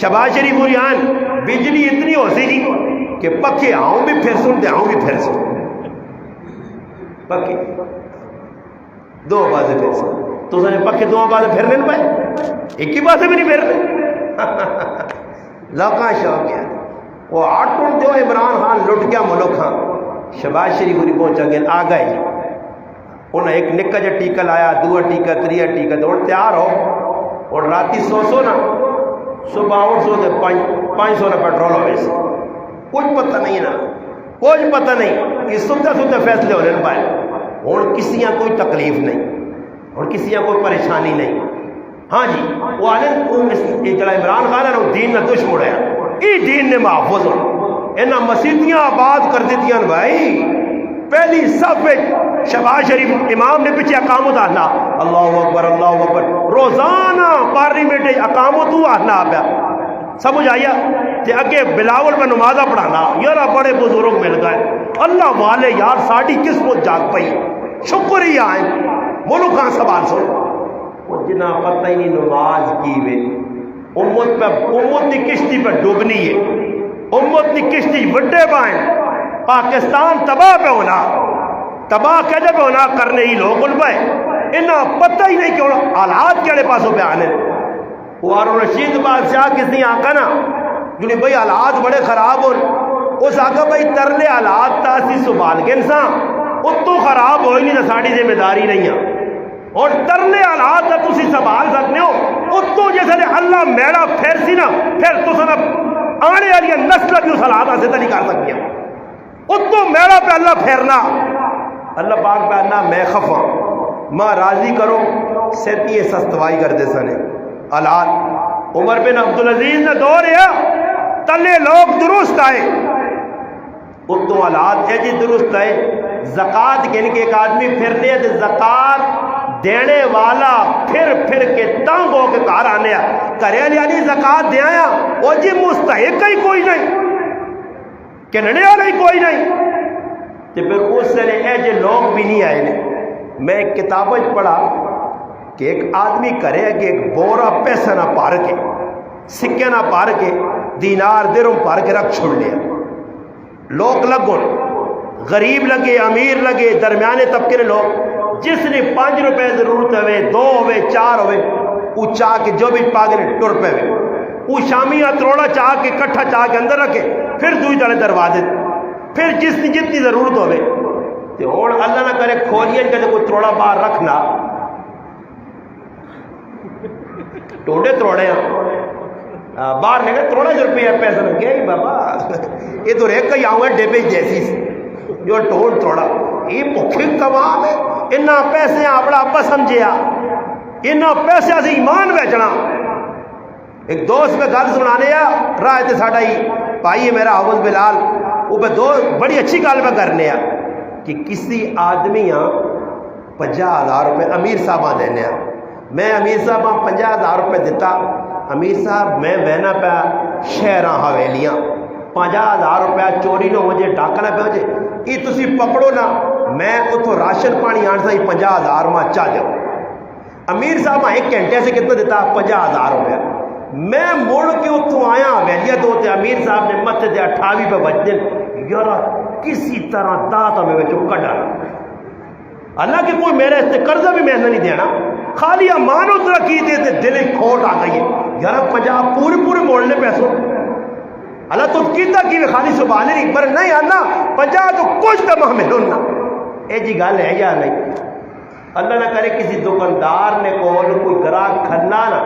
شہباز شریف بریان بجلی اتنی ہو سی جی کہ پکے آؤں بھی پھر سن دے آؤں بھی پھر سن پکے دو بازے پھر سن تو سنے پکے دو بازے پھر نہیں پائے ایک ہی بازے بھی نہیں پھر رہے لوکاں شوق ہے وہ آٹھوں دو عمران خان لٹ گیا ملک خان شہباز شریف پوری پہنچا گیا آ گئے جی انہیں ایک نکا جا ٹیکہ لایا دو ٹیکہ تریا ٹیکہ تو تیار ہو اور راتی سو نا صبح 800 دے 500 نہ پیٹرول ہوئے سے کچھ پتہ نہیں نا کچھ پتہ نہیں یہ سبتا فیصلے ہونے پائے اور کسی کوئی تکلیف نہیں اور کسی کوئی پریشانی نہیں. ہاں جی وہ آنے جڑا عمران خان ہے نا دین نہ دشمن ہے یہ دین نے محفوظ ہو انہاں مسیتیاں آباد کر دیتیاں بھائی. پہلی صف شہباز شریف امام نے پیچھے اقامت آنا اللہ اکبر روزانہ پارلیمنٹ اقامت آنا پیا سمجھ آیا کہ اگے بلاول میں نمازہ پڑھانا یار بڑے بزرگ مل گئے اللہ والے یار ساڑی قسمت جاگ پئی شکر ہی آئیں ملک خان سوال سن وہ جنا پتہ ہی نہیں نماز کی وے امت کی کشتی پہ ڈوبنی ہے امت کی کشتی وڈے پائیں پاکستان تباہ پہ ہونا تباہ کہتے پہ ہونا کرنے ہی لوگ ان پہ انہیں پتہ ہی نہیں کہ حالات کیڑے پاسوں پہ آنے وہ ہارون رشید بادشاہ کسی آقا نا جنہیں بھائی حالات بڑے خراب ہو اس آقا بھائی ترلے حالات تاسی سبال کے انسان اتو خراب ہوئی نہیں ساڑی ذمہ داری نہیں ہے اور ترلے حالات تسی سنبھال سکتے ہو اتو جیسے اللہ میڑا پھر سی نا پھر تو سنا آنے والی نسل بھی اس حالات سے نہیں کر سکتی اتو میڑا پہ اللہ پھیرنا اللہ پاک پہ اللہ میں خفا ماں راضی کرو سیتی سستوائی کر دے سنے حالات عمر بن عبدالعزیز نے دو رہا تلے لوگ درست آئے اتو حالات ہے جی درست آئے زکاة کہنے کہ ایک آدمی پھرنے ہے زکاة دینے والا پھر کے تنگ ہو کے کار آنے کریل یعنی زکاة دے آیا وہ جی مستحق ہی کوئی نہیں کہنے والا ہی کوئی نہیں تو پھر اس سے اے جے لوگ بھی نہیں آئے میں ایک کتاب پڑھا کہ ایک آدمی کرے کہ ایک بورا پیسہ نہ پار کے سکے نہ پار کے دینار درہم پار کے رکھ چھوڑ لیا لوگ لگو غریب لگے امیر لگے درمیانے طبقے نے لوگ جس نے 5 روپے ضرورت ہوئے 2 ہوئے 4 ہوئے وہ چاہ کے جو بھی پاگے نے ٹر پہ ہوئے وہ شامیہ تروڑا چاہ کے کٹھا چاہ کے اندر رکھے پھر دوئی تڑے دروازے پھر جس نے جتنی ضرورت ہوئے تو اور اللہ نہ کرے کھولیا کہ کوئی تروڑا باہر رکھنا ٹوڑے تروڑے باہر نکلے تروڑا جو روپیہ پیسہ رکھے بابا یہ تو ریک ہی آؤں گا ڈیبے جیسی جو ٹوڑ تروڑا یہ بھوکھی کمام ہے انہاں پیسے اپنا ابا سمجھیا انہاں پیسے سے ایمان بیچنا. ایک دوست میں گل سنانے راہ تے ساڈا ہی بھائی ہے میرا حافظ بلال وہ پہ دو بڑی اچھی گل میں کرنے کہ کسی آدمی 50,000 روپے امیر صاحب دینے میں امیر صاحب 50,000 روپے دیتا امیر صاحب میں بہنا پہ شہراں حویلیاں 50,000 روپیہ چوری نہ ہو جائے ڈاکہ نہ پہ ہو جائے یہ تسی پکڑو نا میں اتو راشن پانی آن سے 50,000 ماں چاہ جاؤ. امیر صاحب ایک گھنٹے سے کتنا دیتا 50,000 روپیہ میں مڑ کے اتو آیا ویلیا دو تے امیر صاحب نے مت دے 28 پہ بچ دن یار کسی طرح داتا میں بچوں کٹا اللہ کہ کوئی میرے اس قرضہ بھی میں نہیں دینا خالی امانو طرح کی دے دل کھوٹ آ گئی ہے یار 50 پورے موڑنے پیسوں اللہ تو کیتا کی خالی سبحانے نہیں پر نہیں آنا 50 تو کچھ تو محمل ہونا اے جی گل ہے یا نہیں. اللہ نہ کرے کسی دکاندار نے کوئی گراہک کھنا نا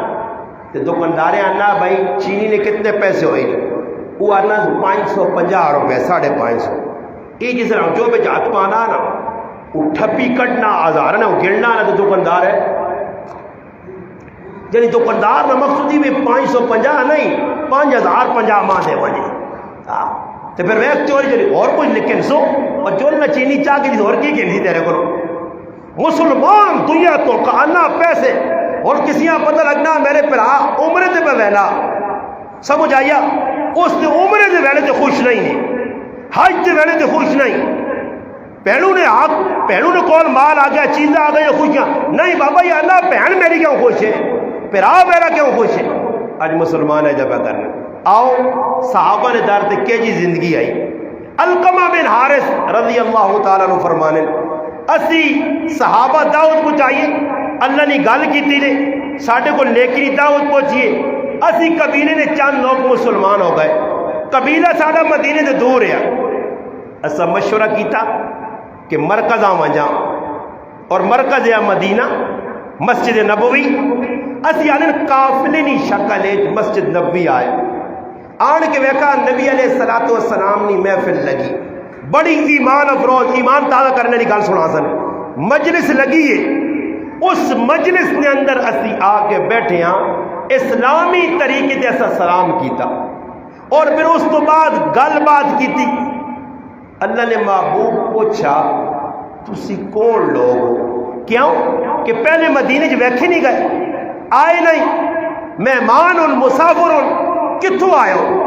تو دکانداریں آنا بھائی چینی نے کتنے پیسے ہوئے وہ آنا 550 روپے 550 یہ جس طرح جو پہ جات پانا نا وہ ٹھپی کٹنا ہزار نا وہ گرنا نا تو دکاندار ہے یعنی دکاندار نہ مقصودی میں 550 نہیں 5,050 ماں دے وجہ تو پھر وہ چوری چلی اور کچھ لکھیں سو اور چوری نہ چینی چاہ کے اور کی کہنی تیرے کو مسلمان دنیا تو کہنا پیسے اور کسی پتہ لگنا میرے پرا عمرے تے ویلا سمجھ آیا اس نے عمرے دے ویلے تے خوش نہیں نے حج دے ویلے تے خوش نہیں پہلو نے کول مال آ گیا چیزیں آ گئی خوشیاں نہیں بابا یہ اللہ بہن میری کیوں خوش ہے پرا میرا کیوں خوش ہے اج مسلمان ہے جب کرنا آؤ صحابہ نے دار تے کہ جی زندگی آئی علقمہ بن حارث رضی اللہ تعالیٰ عنہ فرمانے اسی صحابہ دعوت پہنچائیے اللہ نے گل کیتی نے ساڈے کو نیکی دعوت پہنچیے اسی قبیلے نے چند لوگ مسلمان ہو گئے قبیلہ ساڈا مدینے سے دور ہے اسا مشورہ کیتا کہ مرکز آواں جا اور مرکز ہے مدینہ مسجد نبوی اسی آنے قافلے نی شکل ہے مسجد نبوی آئے آن کے ویکھا نبی علیہ الصلوۃ والسلام نی محفل لگی بڑی ایمان افروز ایمان تازہ کرنے کی گل سنا سن مجلس لگی ہے اس مجلس نے اندر اسی آ کے بیٹھے ہاں اسلامی طریقے سے ایسا سلام کیتا اور پھر اس تو بعد گل بات کی تھی اللہ نے محبوب پوچھا تسی کون لوگ ہو کیوں کہ پہلے مدینے جو ویکھے نہیں گئے آئے نہیں مہمان اور مسافر کتوں آئے ہو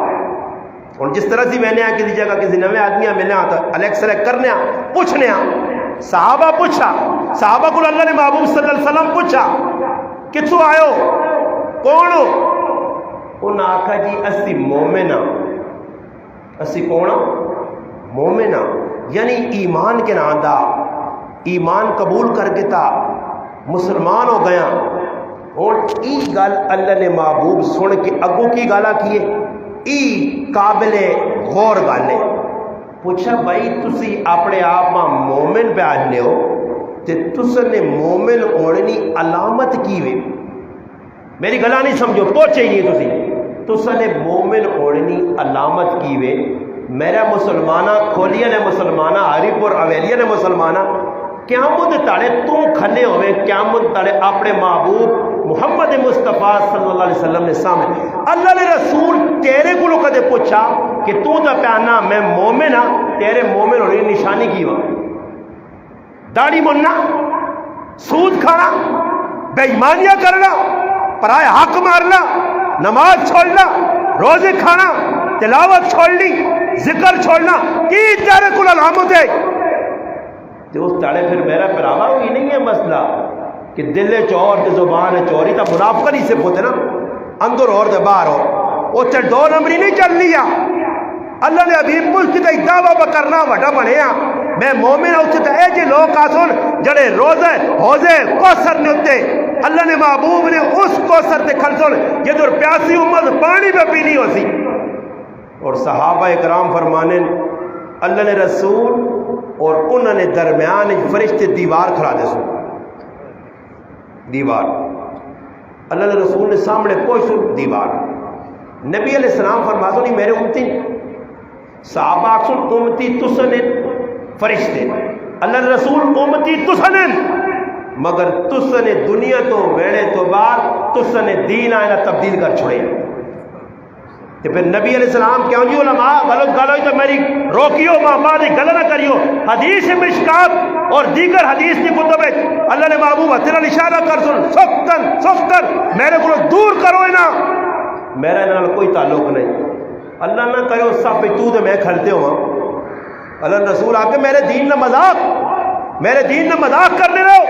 اور جس طرح سے میں نے کسی جگہ کسی نوے آدمی ملنے آتا الیکس کرنے پوچھنے صحابہ پوچھا صحابہ کو اللہ نے محبوب صلی اللہ علیہ وسلم پوچھا کتوں آئے ہو کون ہو انہاں آکھا جی اسی مومن ہاں اسی کون ہاں مومن ہاں یعنی ایمان کے نام دا ایمان قبول کر کے تا مسلمان ہو گیا اور ای گل اللہ نے محبوب سن کے اگوں کی گالا کیے ای قابل غور گالے پوچھا بھائی تسی اپنے آپ مومن بیان لے ہو تے تس نے مومن ہونے علامت کی وے میری گلا نہیں سمجھو پہنچے ہی نہیں تسی نے مومن ہونے علامت کی وے میرا مسلمانہ کھولیا نے مسلمانہ ہری پور اویلیا نے مسلمانہ قیامت تاڑے تم کھلے ہوئے قیامت تاڑے اپنے محبوب محمد مصطفیٰ صلی اللہ علیہ وسلم نے سامنے اللہ نے رسول تیرے کو کدے پوچھا کہ تو تا پہنا میں مومن ہاں تیرے مومن ہونے نشانی کی ہوا داڑھی مننا سود کھانا بے ایمانیاں کرنا پرائے حق مارنا نماز چھوڑنا روزے کھانا تلاوت چھوڑنی ذکر چھوڑنا کی تیرے کو علامت ہے جو اس تاڑے پھر میرا پراوا ہوئی نہیں ہے مسئلہ کہ دل چور تے زبان چوری تا منافقت ہی سے پوتے نا اندر اور دے باہر ہو وہ چل دو نمبری نہیں چل لیا اللہ نے ابھی ملک تے دعویٰ بکرنا وڈا بنیا میں مومن ہوں تے اے جی لوگ آسون جڑے روزے ہوزے کوثر نے ہوتے اللہ نے محبوب نے اس کوثر تے کھلسون جدر پیاسی امت پانی پہ پینی ہو سی اور صحابہ اکرام فرمانے اللہ نے رسول اور انہوں نے درمیان فرشتے دیوار کھڑا دے سو دیوار اللہ نے رسول نے سامنے کوئی سو دیوار نبی علیہ السلام فرماتے نہیں میرے امتی صحابہ اکسن امتی تسنن فرشتے اللہ نے رسول امتی تسنن مگر تسنے دنیا تو ویڑے تو بعد تسنے دین آئینہ تبدیل کر چھوڑے تو پھر نبی علیہ السلام کیوں جی علماء غلط گالو تو میری روکیو ماں بعد گلہ نہ کریو حدیث مشکات اور دیگر حدیث کی کتب ہے اللہ نے محبوب تیرا اشارہ کر سن سختن میرے کو دور کرو نا میرا انہوں نے کوئی تعلق نہیں اللہ نہ کرے اس صاحب پہ تو دے میں کھلتے ہوں اللہ رسول آ کے میرے دین نہ مذاق کرنے رہو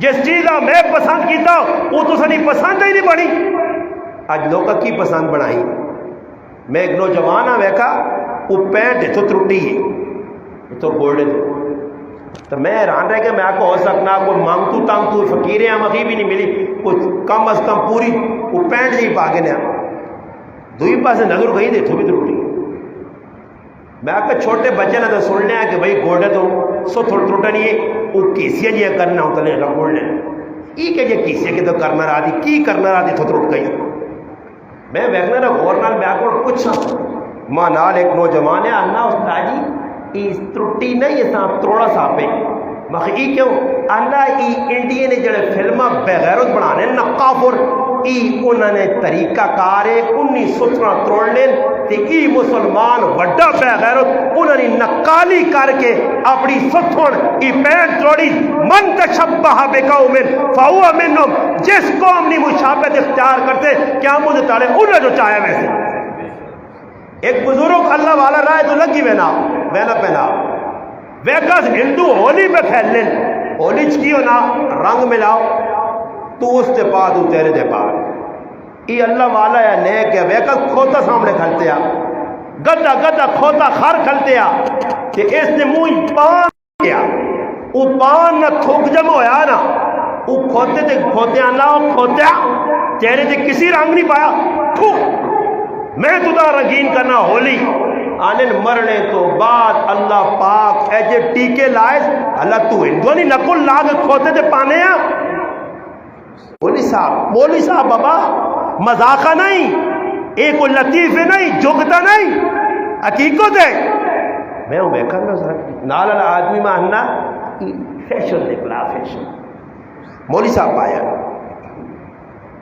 جس چیز میں پسند کیتا وہ تو سنی پسند ہی نہیں بڑی آج لوگا کی پسند بنائی میں ایک نوجوان ہاں ویکھا وہ پینٹ ہے تو ترٹی ہے تو گولڈے تو میں حیران رہ گیا میں آپ کو ہو سکنا کوئی مانگتو تانگتو فقیریں ہم بھی نہیں ملی کچھ کم از کم پوری وہ پینٹ جی پا کے نیا دوئی پاس نظر گئی دے تو بھی ترٹی میں آپ کے چھوٹے بچے نہ تو سن لیا کہ بھائی گولڈے تو سو تھوڑا ترٹا نہیں ہے وہ کیسیاں جی کرنا ہوتا نہیں رہا گولڈے ای کہ جی کیسیاں کے تو کرنا رہا دی کی کرنا رہا دی تو ترٹ گئی میں ویکھنا رہا غور نال میں آپ کو پوچھا ماں نال ایک نوجوان ہے اللہ استاد جی ترٹی نہیں ہے صاحب تروڑا صاحب پہ مخ ای کیوں اللہ ای انڈیا نے جڑے فلمہ بغیرت بنانے نقافر ای انہوں نے طریقہ کارے انی سترہ توڑ لیں تے ای مسلمان وڈا بے غیرت انہوں نے نقالی کر کے اپنی ستھن ای پینٹ توڑی من تشبہ بقوم فہو منہم جس قوم نے مشابہت اختیار کرتے کیا مجھے تارے انہیں جو چاہے ویسے ایک بزرگ اللہ والا رائے تو لگی وینا پہنا ویکس ہندو ہولی پہ کھیل لیں ہولی چکی ہونا رنگ ملاؤ تو اس تے پا تو تیرے دے پا یہ اللہ والا ہے نیک ہے ویکس کھوتا سامنے کھلتے آ گدہ کھوتا خر کھلتے آ کہ اس نے منہ پان کیا وہ پان نہ تھوک جم ہویا نا وہ کھوتے تے کھوتے آنا کھوتے چہرے تے کسی رنگ نہیں پایا تھوک میں تو دا رنگین کرنا ہولی آنے مرنے تو بعد اللہ پاک ایجے ٹیکے لائے اللہ تو ہندو نہیں نقل لا کے کھوتے تے پانے ہیں مولوی صاحب بابا مذاقہ نہیں ایک لطیفے نہیں جگتا نہیں حقیقت ہے میں ہوں بیکر میں نال آدمی ماننا فیشن نکلا فیشن مولوی صاحب آیا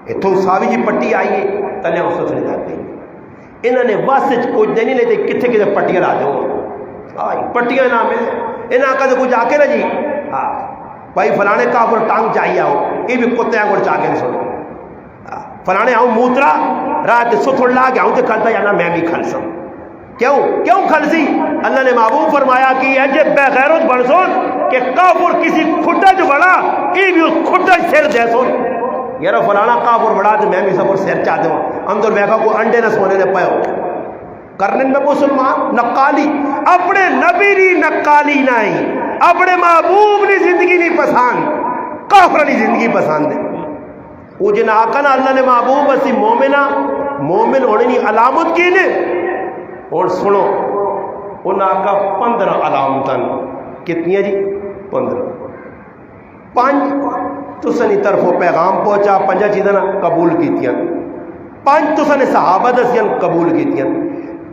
اتھوں ساوی جی پٹی آئیے تلے اس سے جاتے انہوں نے بس کچھ نہیں لیتے کتنے کتنے پٹیاں لا دو پٹیاں نہ ملے انہوں کا تو کچھ آ کے نا جی ہاں بھائی فلانے کا پر ٹانگ چاہیے آؤ یہ بھی کتے ہیں چاہ کے نہیں سنو فلانے آؤں موترا رات ستھڑ لا کے آؤں تو کھلتا یا نا میں بھی کھلسا کیوں کھلسی اللہ نے محبوب فرمایا کہ یہ بے غیرت بن سن کہ کافر کسی کھٹا جو بڑا یہ بھی اس کھٹا سر دے سن یار فلانا کافر بڑا تو میں بھی سب سر چاہ دوں اندر بیکا کو انڈے نہ سونے نے پاؤ کرنے میں مسلمان نقالی اپنے نبی نہیں نقالی نہیں اپنے محبوب نے زندگی نہیں پسند کافر نہیں زندگی پسند ہے وہ جن آقا اللہ نے محبوب اسی مومن ہونے نہیں علامت کی نے اور سنو ان آقا 15 علامتن کتنی ہے جی 15 5 تو سنی طرف پیغام پہنچا 5 چیزیں قبول کیتیاں 5 تو سنی صحابہ دسیاں قبول کیتیاں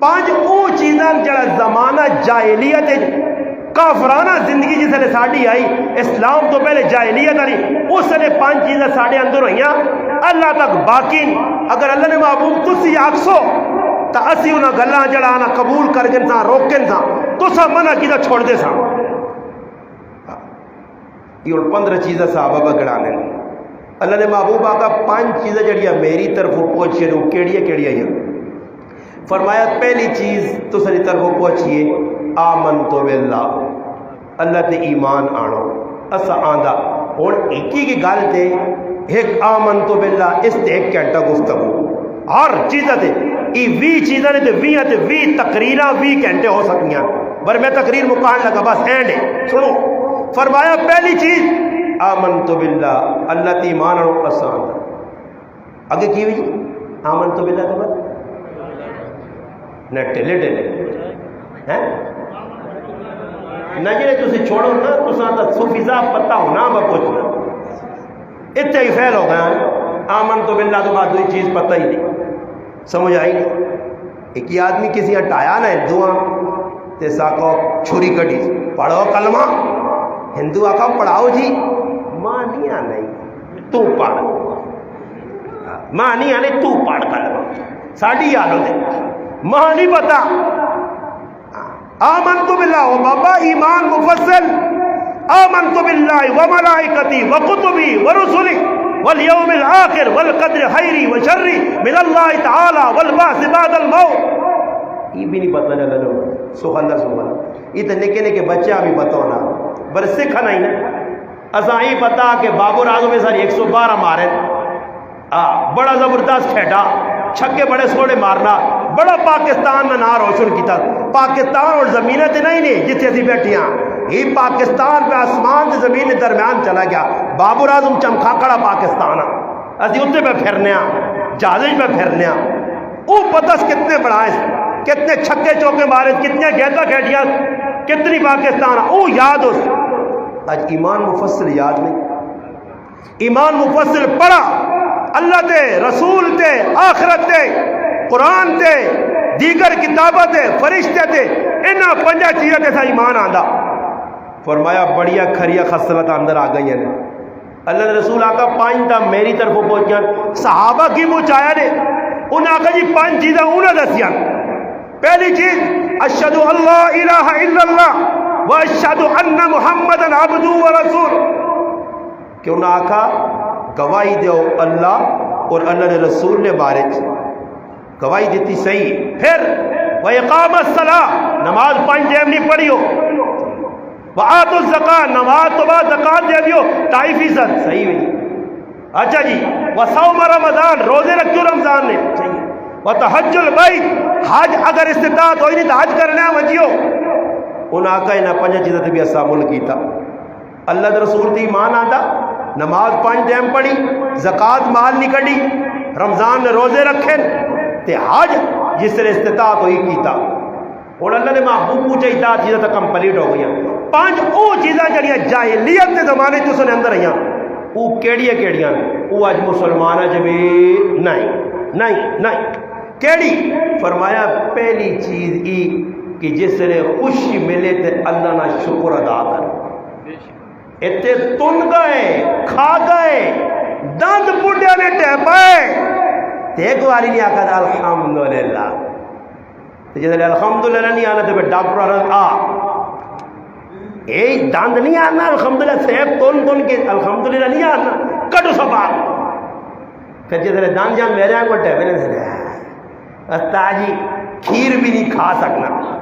5 او چیزاں جڑا زمانہ جاہلیت کافرانہ زندگی جس نے ساڑی آئی اسلام تو پہلے جاہلیت آئی اس نے 5 چیزیں ساڑے اندر ہوئیاں اللہ تک باقی اگر اللہ نے محبوب تسی آکسو تا اسی انہاں گلاں جڑانا قبول کر کے ساں روکن ساں تو سا منع کی تا چھوڑ دے ساں یہ 15 چیزیں صحابہ بگڑانے اللہ نے محبوب آقا 5 چیزیں جڑیاں میری طرف پہنچے رو کیڑی ہے فرمایا پہلی چیز تو ساری طرف پہنچیے آمنتو باللہ اللہ تے ایمان آنو اسا آندہ اور ایک ہی کی گال تے ایک آمنتو باللہ اس تے 1 گھنٹہ گفتگو ہر چیزیں تے ای 20 چیزیں تے 20 تقریرہ 20 گھنٹے ہو سکتی ہیں پر میں تقریر مکان لگا بس اینڈ ہے سنو فرمایا پہلی چیز آمنتو باللہ اللہ تے ایمان آنو اسا آندہ آگے کی ہوئی آمنتو باللہ تو بات نہ ٹھلے ہیں نہ جڑے تسی چھوڑو نا تساں تا سفیزا پتہ ہونا میں پوچھنا اتنے ہی فیل ہو گیا آمن تو باللہ تو بعد دوئی چیز پتہ ہی نہیں سمجھ آئی ایک ہی آدمی کسی ہٹایا نا ہندوآں تے ساکو چھری کٹی پڑھو کلمہ ہندو آقا پڑھاؤ جی ماں نہیں آنا تو پڑھ ماں نہیں آنے تو پڑھ کلمہ ساڑھی آلو دے ماں نہیں پتا آمنت باللہ و بابا ایمان مفصل آمنت باللہ و ملائکتی و کتبی و رسولی والیوم الآخر والقدر خیری و شری من اللہ تعالی والبعث بعد الموت یہ بھی نہیں پتہ نہ لو سبحان اللہ یہ تو نکے نکے بچہ بھی پتہ ہونا بر سکھا نہیں نا اساں یہ پتا کہ بابر اعظم میں ساری 112 مارے بڑا زبردست کھیٹا چھکے بڑے سوڑے مارنا بڑا پاکستان میں نام روشن کیتا پاکستان اور زمینیں تے نہیں نے جتنے اسی بیٹھے ہیں یہ پاکستان پہ آسمان تے زمین کے درمیان چلا گیا بابر اعظم چمکا کڑا پاکستان اسی اتنے پہ پھرنے جہاز پہ پھرنے وہ پتہ کتنے بڑا ہے کتنے چھکے چوکے مارے کتنے گیتا کھیٹیاں کتنی پاکستان وہ یاد ہو آج ایمان مفصل یاد نہیں ایمان مفصل پڑھا اللہ تے رسول تے آخرت تے قرآن تے دیگر کتابہ تے فرشتے تے انہاں 5 چیزیں تے سا ایمان آندا فرمایا بڑیا کھریا خصلت اندر آ گئی ہیں اللہ نے رسول آقا 5 تا میری طرف پہنچ جان صحابہ کی پہنچایا نے انہیں آقا جی 5 چیزیں انہیں دسیاں پہلی چیز اشہد اللہ الہ الا اللہ و اشہد ان محمد عبدہ و رسول کہ انہیں آقا گواہی دیو اللہ اور اللہ نے رسول نے بارے گواہی دیتی صحیح پھر وَإِقَامَ الصَّلَاةِ نماز 5 ٹائم نہیں پڑھیو وَآتُوا الزَّكَاةَ نماز تو بعد زکات دے دیو 2.5% صحیح ہے اچھا جی وَصَوْمَ رمضان روزے رکھو رمضان نے صحیح ہے وَتَحَجُّ الْبَيْتِ حج اگر استطاعت ہوئی نہیں تو حج کرنا ہے وجیو ان آقا انہاں 5 چیزیں بھی ایسا عمل کیتا اللہ دے رسول دی ایمان آندا نماز 5 ٹائم پڑھی زکات مال نہیں کڈی رمضان نے روزے رکھے تے حج جس نے استطاعت ہوئی کیتا اور اللہ نے محبوب پوچھا اطاعت چیزیں تو کمپلیٹ ہو گئی 5 او چیزاں جڑیاں جاہلیت کے زمانے چ اس نے اندر آئیاں وہ کیڑیاں کیڑیاں وہ اج مسلماناں چ بھی نہیں کیڑی فرمایا پہلی چیز ای کہ جس نے خوشی ملے تے اللہ نہ شکر ادا کر اتنے تن گئے کھا گئے دند بڈیا نے ٹیپائے ایک باری نہیں آکھا الحمدللہ جس نے الحمدللہ نہیں آنا تو پھر ڈاکٹر آ اے دند نہیں آنا الحمدللہ صحت تن کے الحمدللہ نہیں آنا کٹو سبا پھر جس نے دند جان میرے آنکھ بٹے میں نے استاجی کھیر بھی نہیں کھا سکنا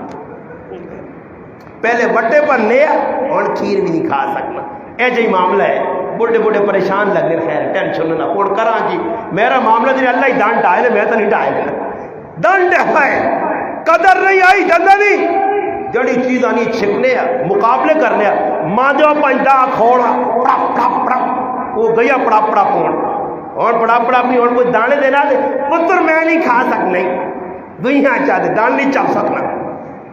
پہلے بٹے پر نیا اور کھیر بھی نہیں کھا سکنا اے جی معاملہ ہے بڑے بڑے پریشان لگ رہے خیر ٹینشن نہ پوڑ کرا جی میرا معاملہ جی اللہ ہی دان ڈائے میں تو نہیں ڈائے دان ڈائے قدر نہیں آئی جندہ نہیں جڑی چیز آنی چھکنے مقابلے کرنے ماں جو پنجدہ کھوڑا وہ گیا پڑا پڑا پون اور پڑا پڑا اپنی اور کوئی دانے دینا دے پتر میں نہیں کھا سکنے دنیا چاہتے دان نہیں چاہ سکنا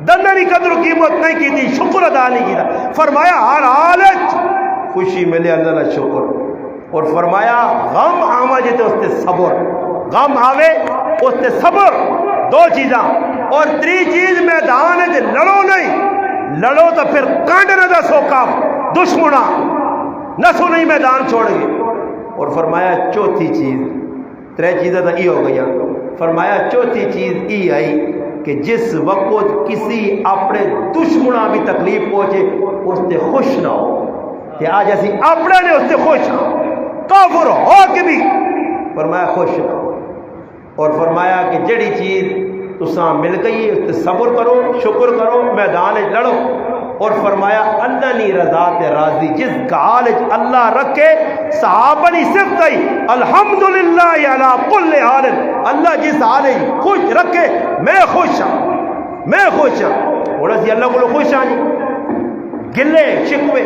دندہ نہیں قدر و قیمت نہیں کی تھی شکر ادا نہیں کی تھا فرمایا ہر حالت خوشی ملے اللہ نہ شکر اور فرمایا غم آما جیتے اس تے صبر غم آوے اس تے صبر 2 چیزاں اور 3 چیز میدان ہے لڑو نہیں لڑو تو پھر کانڈ نہ دا سوکا دشمنا نسو نہیں میدان چھوڑ گئے اور فرمایا 4تھی چیز 3 چیزیں تو یہ ہو گئی فرمایا 4تھی چیز یہ آئی کہ جس وقت کسی اپنے دشمنا بھی تکلیف پہنچے اس تے خوش نہ ہو کہ آج ایسی اپنے نے اس سے خوش کافر ہو کے بھی فرمایا خوش ہو اور فرمایا کہ جڑی چیز تساں مل گئی اس سے صبر کرو شکر کرو میدان لڑو اور فرمایا اللہ نہیں رضا تے راضی جس گال اللہ رکھے صحابہ نہیں صرف تھی الحمدللہ علی کل حال اللہ جس حال خوش رکھے میں خوش ہوں اور اسی اللہ کو خوش ہیں گلے شکوے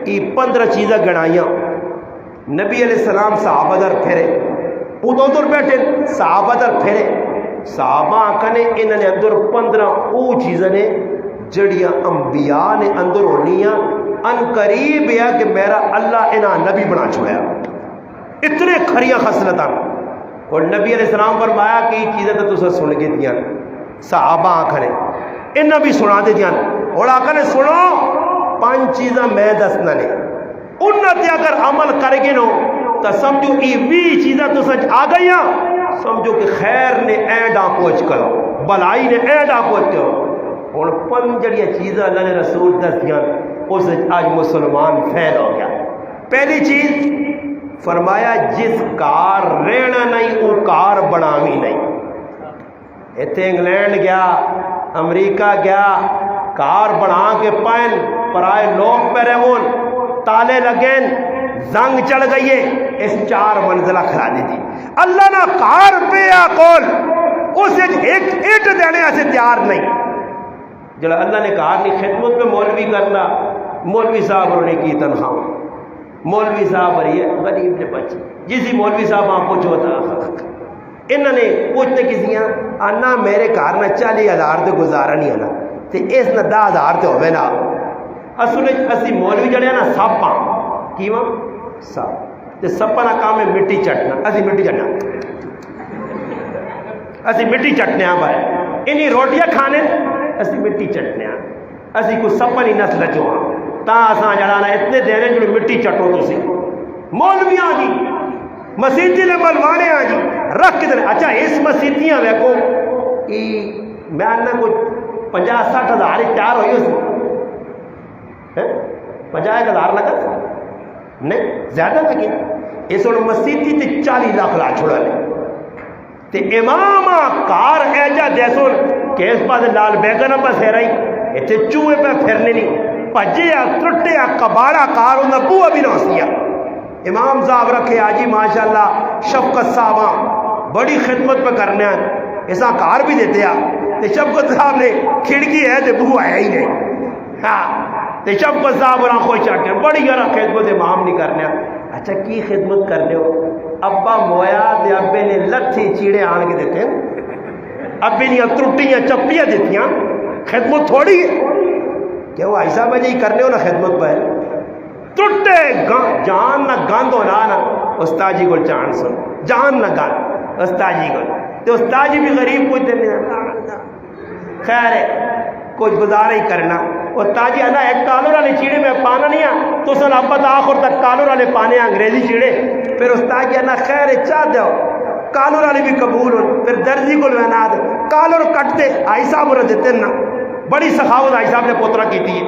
کی 15 چیزیں گنائیاں نبی علیہ السلام صحابہ در پھرے ادھر بیٹھے صحابہ در پھرے صحابہ کنے انہوں نے اندر 15 او چیزیں نے جڑیاں انبیاء نے اندر ہونیاں ان قریب ہے کہ میرا اللہ انہاں نبی بنا چھوڑیا اتنے کھریاں خصلتاں اور نبی علیہ السلام فرمایا کہ یہ چیزیں تو تسا سن کے دیاں صحابہ آکھنے انہاں بھی سنا دے دیاں اور آکھنے سنو 5 چیزاں میں دسنا نے انہاں تے اگر عمل کر گے نو تو سمجھو یہ 20 چیزیں تو سچ آ گئیاں سمجھو کہ خیر نے اینڈا پہنچ کر بلائی نے اینڈا پہنچ کر اور 5 جڑیاں چیزیں اللہ نے رسول دس دیاں اس آج مسلمان فیل ہو گیا پہلی چیز فرمایا جس کار رہنا نہیں وہ کار بناوی نہیں ایتھے انگلینڈ گیا امریکہ گیا کار بنا کے پائن پرائے لوگ پہ رہون تالے لگین زنگ چڑھ گئی ہے اس 4 منزلہ کھلا دی تھی اللہ نہ کار پہ آقول اسے ایک ایٹ دینے ایسے تیار نہیں جب اللہ نے کہا نہیں خدمت میں مولوی کرنا مولوی صاحب انہوں نے کی تنخواہ مولوی صاحب رہی ہے غریب نے بچے جسی مولوی صاحب آپ پوچھو تھا انہوں نے پوچھتے کسی آنا میرے کار نہ 40,000 تے گزارا نہیں آنا تے اس نہ 10,000 تے ہوئے نا اسی مولوی جڑے نا ساپاں کی ماں ساپ تے سپا نہ کام ہے مٹی چٹنا اسی مٹی چٹنا اسی مٹی چٹنے بھائی انہی روٹیاں کھانے اسی مٹی چٹنے اسی کو سپا نہیں نسل چوہاں تا اساں جڑا نا اتنے دینے جو مٹی چٹو تسی مولویاں جی مسیتی نے ملوانے جی رکھ کے اچھا اس مسیتیاں ویکو میں آنا کوئی 50-60 ہزار تیار ہوئی اس 50,000 لگا نہیں زیادہ لگے اس وقت مسیتی تے 40 لاکھ لا چھوڑا لے تے امام کار ایجا دیسون کہ اس پاس لال بیگن بس ہے رہی اتنے چوہے پہ پھرنے نہیں پجیا ٹرٹیا کباڑا کار انہیں بوہ بھی نہ سیا امام صاحب رکھے آجی ماشاءاللہ شفقت صاحبہ بڑی خدمت پہ کرنے ہیں ایسا کار بھی دیتے ہیں تے شفقت صاحب نے کھڑکی ہے تے بوہ ہے ہی نہیں ہاں تے شفقت صاحب اور آنکھوں چاٹے ہیں بڑی گرہ خدمت امام نہیں کرنے ہیں اچھا کی خدمت کرنے ہو ابا مویا تے ابے نے لتھی چیڑے آن کے دیتے ہیں ابے نے ترٹیاں چپیاں دیتی ہیں خدمت تھوڑی ہے کہ وہ ایسا بجے ہی کرنے ہو نا خدمت پہ ٹوٹے جان نہ گند ہونا نا استاد جی کو جان سن جان نہ گند استاد جی کو تو استاد جی بھی غریب کوئی دن خیر ہے کچھ گزارا ہی کرنا استاد جی ہے ایک کالور والے چیڑے میں پانا نہیں ہے تو سن ابت آخر تک کالور والے پانے انگریزی چیڑے پھر استاد جی ہے خیر ہے چاہ دو کالور والے بھی قبول ہو پھر درجی کو لنا دے کالور کٹتے آئی صاحب انہیں دیتے نا بڑی سخاوت آئی صاحب نے پوترا کی تھی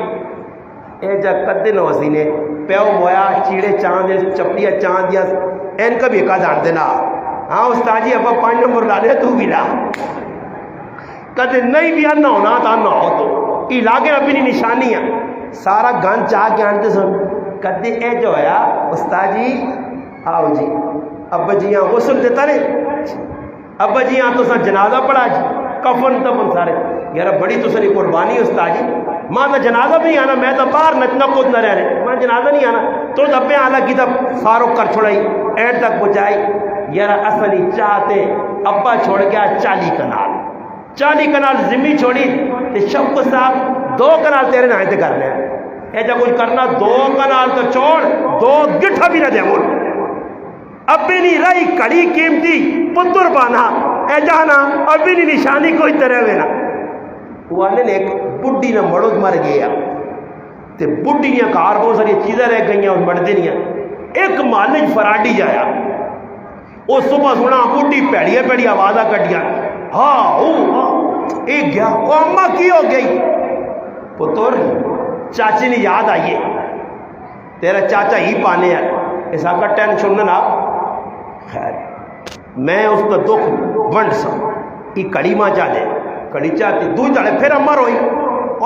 اے جا قدن وسی نے پیو مویا چیڑے چاند چپڑیاں چاند دیا این کا بھی ایک آدھار دینا ہاں استاد جی ابا 5 نمبر ڈالے تو بھی لا کدے نہیں بھی نہ ہونا تھا نہ ہو تو یہ لاگے اپنی نشانی ہے سارا گن چاہ کے آنتے سن کدے اے جو ہے استاد جی آؤ جی ابا جی ہاں غسل دیتا نہیں ابا جی ہاں تو سا جنازہ پڑھا جی کفن تفن سارے یار بڑی تو ساری قربانی استاد جی ماں تو جنازہ بھی نہیں آنا میں تو باہر نچنا کود نہ رہنے میں جنازہ نہیں آنا تو دبے آلہ کی تب فاروق کر چھوڑائی اینڈ تک پہنچائی یار اصلی چاہتے ابا چھوڑ گیا 40 کنال زمین چھوڑی تو شب صاحب 2 کنال تیرے نائتے کرنے ہیں اے جب کچھ کرنا 2 کنال تو چھوڑ 2 گٹھا بھی نہ دے مول ابھی نہیں رہی کڑی قیمتی پتر بانا اے جانا ابھی نہیں نشانی کوئی طرح ہوئے نا والے نے ایک بڈی نہ مڑود مر گیا تے بڈی نے کار بہت ساری چیزیں رہ گئی ہیں مڑتے نہیں ایک مالج فراڈی جایا وہ صبح سنا بڈی پیڑیاں پیڑی آوازاں کٹیا ہاں ایک گیا وہ اماں کی ہو گئی پتر چاچی نے یاد آئیے تیرا چاچا ہی پانے ہے ایسا کا ٹینشن نہ خیر میں اس کا دکھ ونڈ سا یہ کڑی ماں چاہ دے کڑی چاہتی دو چڑھے پھر امر ہوئی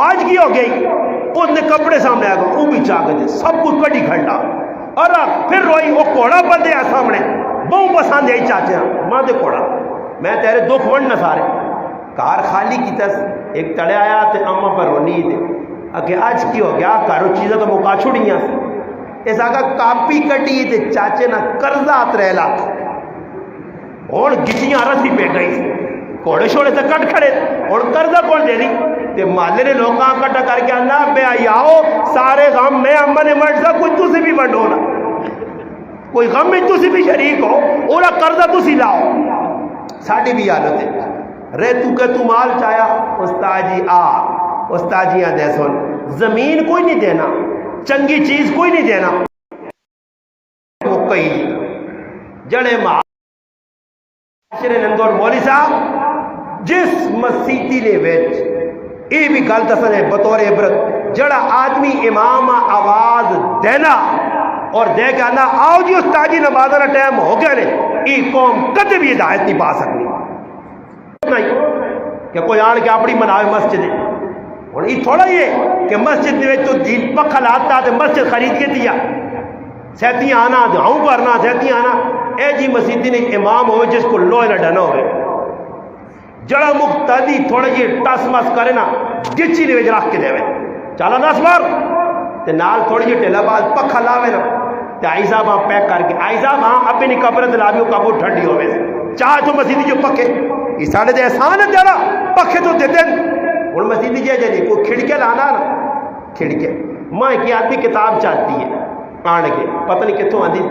آج کی ہو گئی اس نے کپڑے سامنے آ گئے وہ بھی چاہ گئے سب کچھ کڑی کھڑا اور پھر روئی وہ کوڑا بندے آ سامنے بہت پسند ہے چاچا ماں دے کوڑا میں تیرے دکھ ونڈ نہ سارے کار خالی کی تس ایک تڑے آیا تے اما پر رونی دے کہ آج کی ہو گیا کارو چیزیں تو مکا چھوڑیاں ایسا کا کاپی کٹی تے چاچے نہ قرضہ 3 لاکھ اور گچیاں رسی پہ گئی کوڑے شوڑے سے کٹ کھڑے اور قرضہ کون دے دی تے مالے نے لوگاں کٹا کر کے اللہ بے آیاؤ سارے غم میں اما نے مرزا کوئی تو سے بھی بڑھ ہونا کوئی غم میں تو سے بھی شریک ہو اور قرضہ تو سی لاؤ ساڑھی بھی حالت ہے رے تو کہ تو مال چاہیا استاد جی استاد جی دے سن زمین کوئی نہیں دینا چنگی چیز کوئی نہیں دینا وہ کئی جڑے معاشرے نندور مولی صاحب جس مسیتی نے ویچ یہ بھی گل دسنے بطور عبرت جڑا آدمی امام آواز دینا اور دے کے آنا آؤ جی استاد جی نمازہ کا ٹائم ہو گیا نے یہ قوم کدے بھی ہدایت نہیں پا سکتی کہ کوئی آن کے اپنی مناوے مسجد اور یہ تھوڑا یہ کہ مسجد میں تو دین پکھا لاتا تو مسجد خرید کے دیا سیتیاں آنا دعاؤں کرنا سیتیاں آنا اے جی مسجدی نے امام ہوئے جس کو لوہے نہ ڈنا ہوئے جڑا مقتدی تھوڑے جی ٹس مس کرے نا گچی نے رکھ کے دے چلا 10 بار تے نال تھوڑی جی ٹھیلا باز پکھا لاوے نا تے آئی صاحب ہاں پیک کر کے آئی صاحب ہاں ابھی نہیں کپڑے دلاویو کابو ٹھنڈی ہوئے چاہے تو مسجدی جو پکے یہ ساڑھے دے احسان ہے جڑا پکھے تو دیتے ہیں اور مسجدی جے جے کوئی کھڑکے لانا نا کھڑکے ماں کی آدمی کتاب چاہتی ہے آن کے پتہ نہیں کتوں آدھی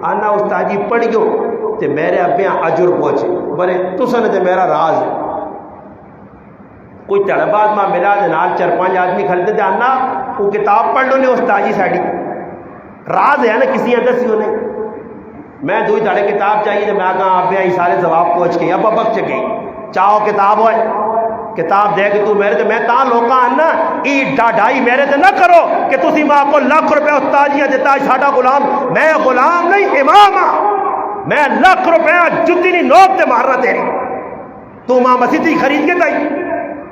آنا استاد جی پڑھیو تے میرے ابیاں اجر پہنچے برے تو سن تے میرا راز ہے کوئی طلبات ماں ملا دے نال 4-5 آدمی کھلتے تھے آنا وہ کتاب پڑھ لو نے استاد جی ساڑی راز ہے نا کسی دسی انہیں میں دوئی تھاڑے کتاب چاہیے تو میں کہا آپ ہی سارے ثواب پہنچ گئی اب بخش گئی چاہو کتاب ہوئے کتاب دے کے تو میرے تے میں تاں لوکاں نا ای ڈاڈائی میرے تے نہ کرو کہ تسی ماں کو لاکھ روپے استادیاں دیتا ساڈا غلام میں غلام نہیں امام ہاں میں لاکھ روپے جتی نہیں نوک تے مارنا تیری تو ماں مسیح خرید کے تائی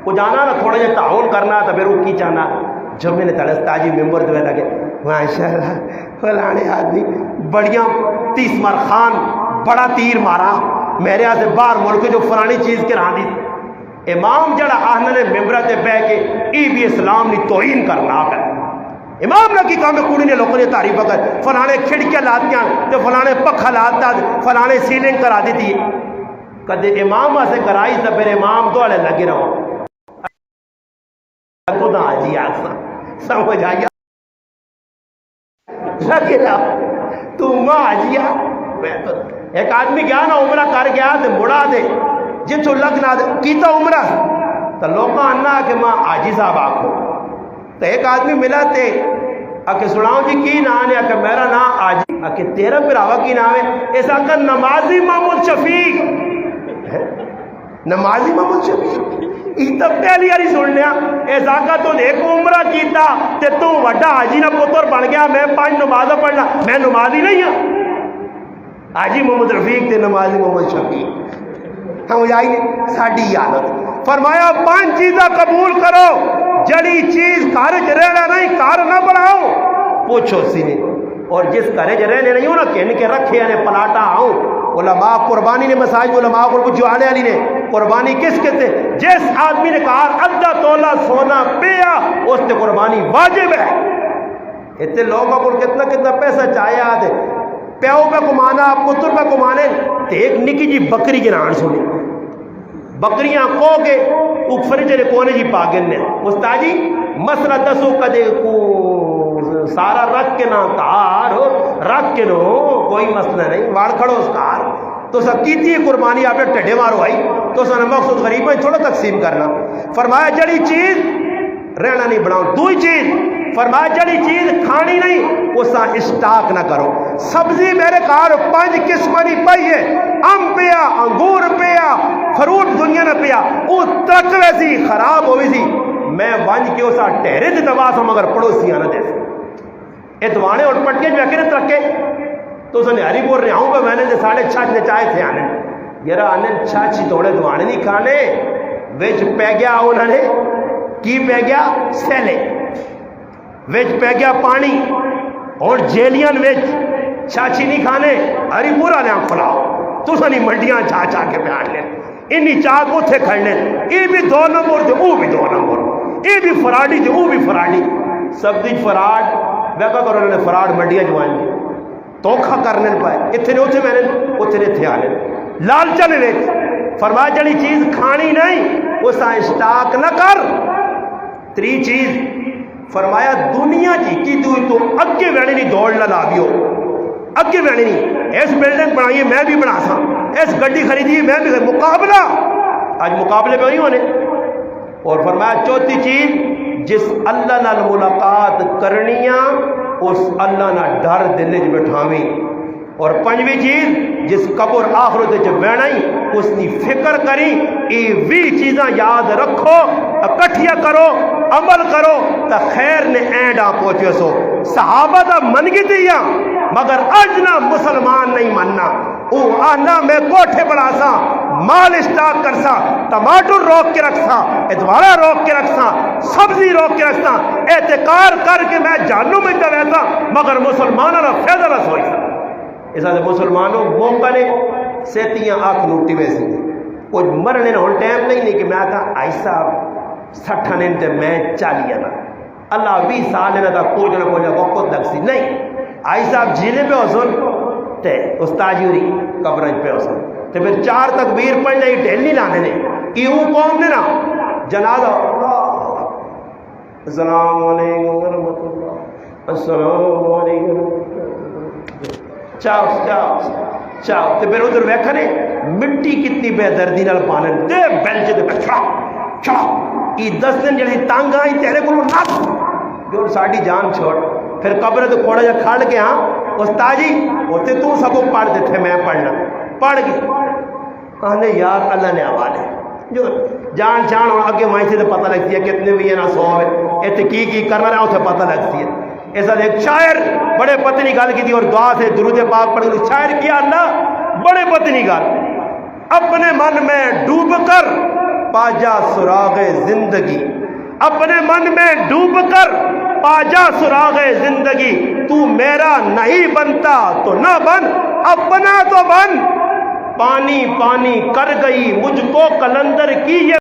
وہ جانا نا تھوڑا جہا تعاون کرنا تو پھر وہ کی چاہنا جب میں نے تڑستا جی ممبر دے لگے ماشاءاللہ فلانے آدمی بڑیاں 30 مار خان بڑا تیر مارا میرے ہاں سے باہر ملک جو فلانی چیز کے رہا دی امام جڑا آہنا نے ممبرہ تے بے کے ای بھی اسلام نے توہین کرنا کر امام نہ کی کام میں کوڑی نے لوگوں نے تعریف کر فلانے کھڑکیاں لاتیاں تو فلانے پکھا لاتا فلانے سیلنگ کرا دی تھی کدے امام سے کرائی تو پھر امام تو والے لگے رہو خدا جی آسا سمجھ آیا لگے رہو تو ماں آجیا ایک آدمی گیا نا عمرہ کر گیا دے مڑا دے جتو لگنا دے کیتا عمرہ تو لوگاں انہا کہ ماں آجی صاحب آکھو تو ایک آدمی ملا تے کہ سناؤں جی کی نام ہے کہ میرا نام آجی کہ تیرا پھر آوا کی نام ہے ایسا کہ نمازی محمود شفیق نمازی محمود شفیق یہ تو پہلی آری سن لیا ایسا کہ تو دیکھو عمرہ کیتا تے تو وڈا آجی نہ پتر بن گیا میں 5 نمازہ پڑھنا میں نمازی نہیں ہوں آجی محمود رفیق تے نمازی محمود شفیق ہم جائیں ساڑھی یادت فرمایا 5 چیزیں قبول کرو جڑی چیز کارج رہنا نہیں کار نہ بڑھاؤ پوچھو سینے اور جس کارج رہنے نہیں ہو نا کہ ان کے رکھے یعنی پلاٹا آؤں علماء قربانی نے مساجد علماء کو جوالے علی نے قربانی کس کے تھے جس آدمی نے کہا ادھا تولہ سونا پیا اس نے قربانی واجب ہے اتنے لوگوں کو کتنا پیسہ چاہیے آتے پیو پہ کمانا پتر پہ کمانے ایک نکی جی بکری کے نام سنی بکریاں کو کے فرجر کونے جی پاگن نے استاد جی مسئلہ دسو کدے کو سارا رکھ کے نہ کار رکھ کے نو کوئی مسئلہ نہیں واڑ کھڑو اس کار تو سب کی تھی قربانی آپ نے ٹڈے مارو آئی تو سن مقصود غریب ہے تھوڑا تقسیم کرنا فرمایا جڑی چیز رہنا نہیں بناؤ دوئی چیز فرمایا جڑی چیز کھانی نہیں اسا اسٹاک نہ کرو سبزی میرے کار 5 قسم نہیں پئی ہے ام پیا انگور پیا فروٹ دنیا نہ پیا وہ تک ویسی خراب ہوئی سی میں ونج کے اسا ٹہرے دے دوا سا مگر پڑوسیاں نہ دے اتوانے اور پٹکے جو اکرت رکھے تو اسا نیاری بول رہے ہوں کہ میں نے ساڑھے چھاچ نے چائے تھے آنے یرا آنے چھاچی توڑے دوانے نہیں کھانے ویچ پہ گیا انہوں نے کی پہ گیا سیلے ویچ پہ گیا پانی اور جیلین ویچ چھاچی نہیں کھانے اری پورا لیا کھلاؤ تو سنی منڈیاں چھا کے پیار لیں انہی چاہ کو تھے کھڑنے ای بھی 2 نمبر تھے او بھی 2 نمبر ای بھی فراڈی تھے او بھی فراڈی سب دیکھ فراڈ ویکا کرو انہوں نے فراڈ منڈیاں جوائیں گے توکھا کرنے پائے اتنے ہوتے میں نے اتنے تھے آنے لالچہ نے ویچ فرمایا جڑی چیز کھانی نہیں اسا اسٹاک نہ کر 3 چیز فرمایا دنیا جی کی تو اگے ویڑی نہیں دوڑ نہ لاویو اگے ویڑی نہیں اس بلڈنگ بنائیے میں بھی بنا سا اس گڈی خریدیے میں بھی مقابلہ آج مقابلے پہ نہیں ہونے اور فرمایا 4تھی چیز جس اللہ نال ملاقات کرنیاں اس اللہ نہ ڈر دل چ بٹھاویں اور 5ویں چیز جس قبر آخرت چ بہنائی اس کی فکر کری یہ بھی چیزاں یاد رکھو اکٹھیا کرو عمل کرو تا خیر نے اینڈا پہنچے سو صحابہ دا من گی دیا مگر اج نہ مسلمان نہیں مننا او آنا میں کوٹھے بڑھا سا مال اسٹاک کر سا ٹماٹر روک کے رکھ سا ادوارہ روک کے رکھ سا سبزی روک کے رکھ سا اعتقار کر کے میں جانوں میں جا رہتا مگر مسلمانوں نے فیضہ نہ سوئی سا اس لئے مسلمانوں موقع نے سیتیاں آنکھ لوٹی ویسی کچھ مرنے نہ ہون ٹائم نہیں کہ میں آتا ایسا 60 نے تے میں 40 آنا اللہ 20 سال نے تا کوئی نہ کوئی وقت دکسی نہیں ایسا جینے پہ حسن تے استاد جوری قبرج پہ حسن تے پھر 4 تکبیر پڑھنے ہی ٹھیل نہیں لانے نے ایہوں قوم نے نا جنازہ السلام علیکم ورحمۃ اللہ السلام علیکم چاو تے پھر ادھر ویکھنے مٹی کتنی بے دردی نال پانن دے بیلچ دے چھڑا ای 10 دن جڑی تانگ آئی تیرے کو نس جو ساڈی جان چھوڑ پھر قبر تے کوڑا جا کھڑ کے ہاں استاد جی ہوتے تو سب پڑھتے تھے میں پڑھنا پڑھ گئی کہنے یار اللہ نے حوالے جو جان جان اور اگے مائیں سے پتہ لگتی ہے کتنے بھی ہے نا 100 ہے اتنے کی کرنا رہا اسے پتہ لگتی ہے. ایسا ایک شاعر بڑے پتنی گل کی تھی اور دعا سے درود پاک پڑھ کے شاعر کیا اللہ بڑے پتنی گل اپنے من میں ڈوب کر پاجا سراغ زندگی اپنے من میں ڈوب کر پاجا سراغ زندگی تو میرا نہیں بنتا تو نہ بن اپنا تو بن پانی پانی کر گئی مجھ کو قلندر کی یہ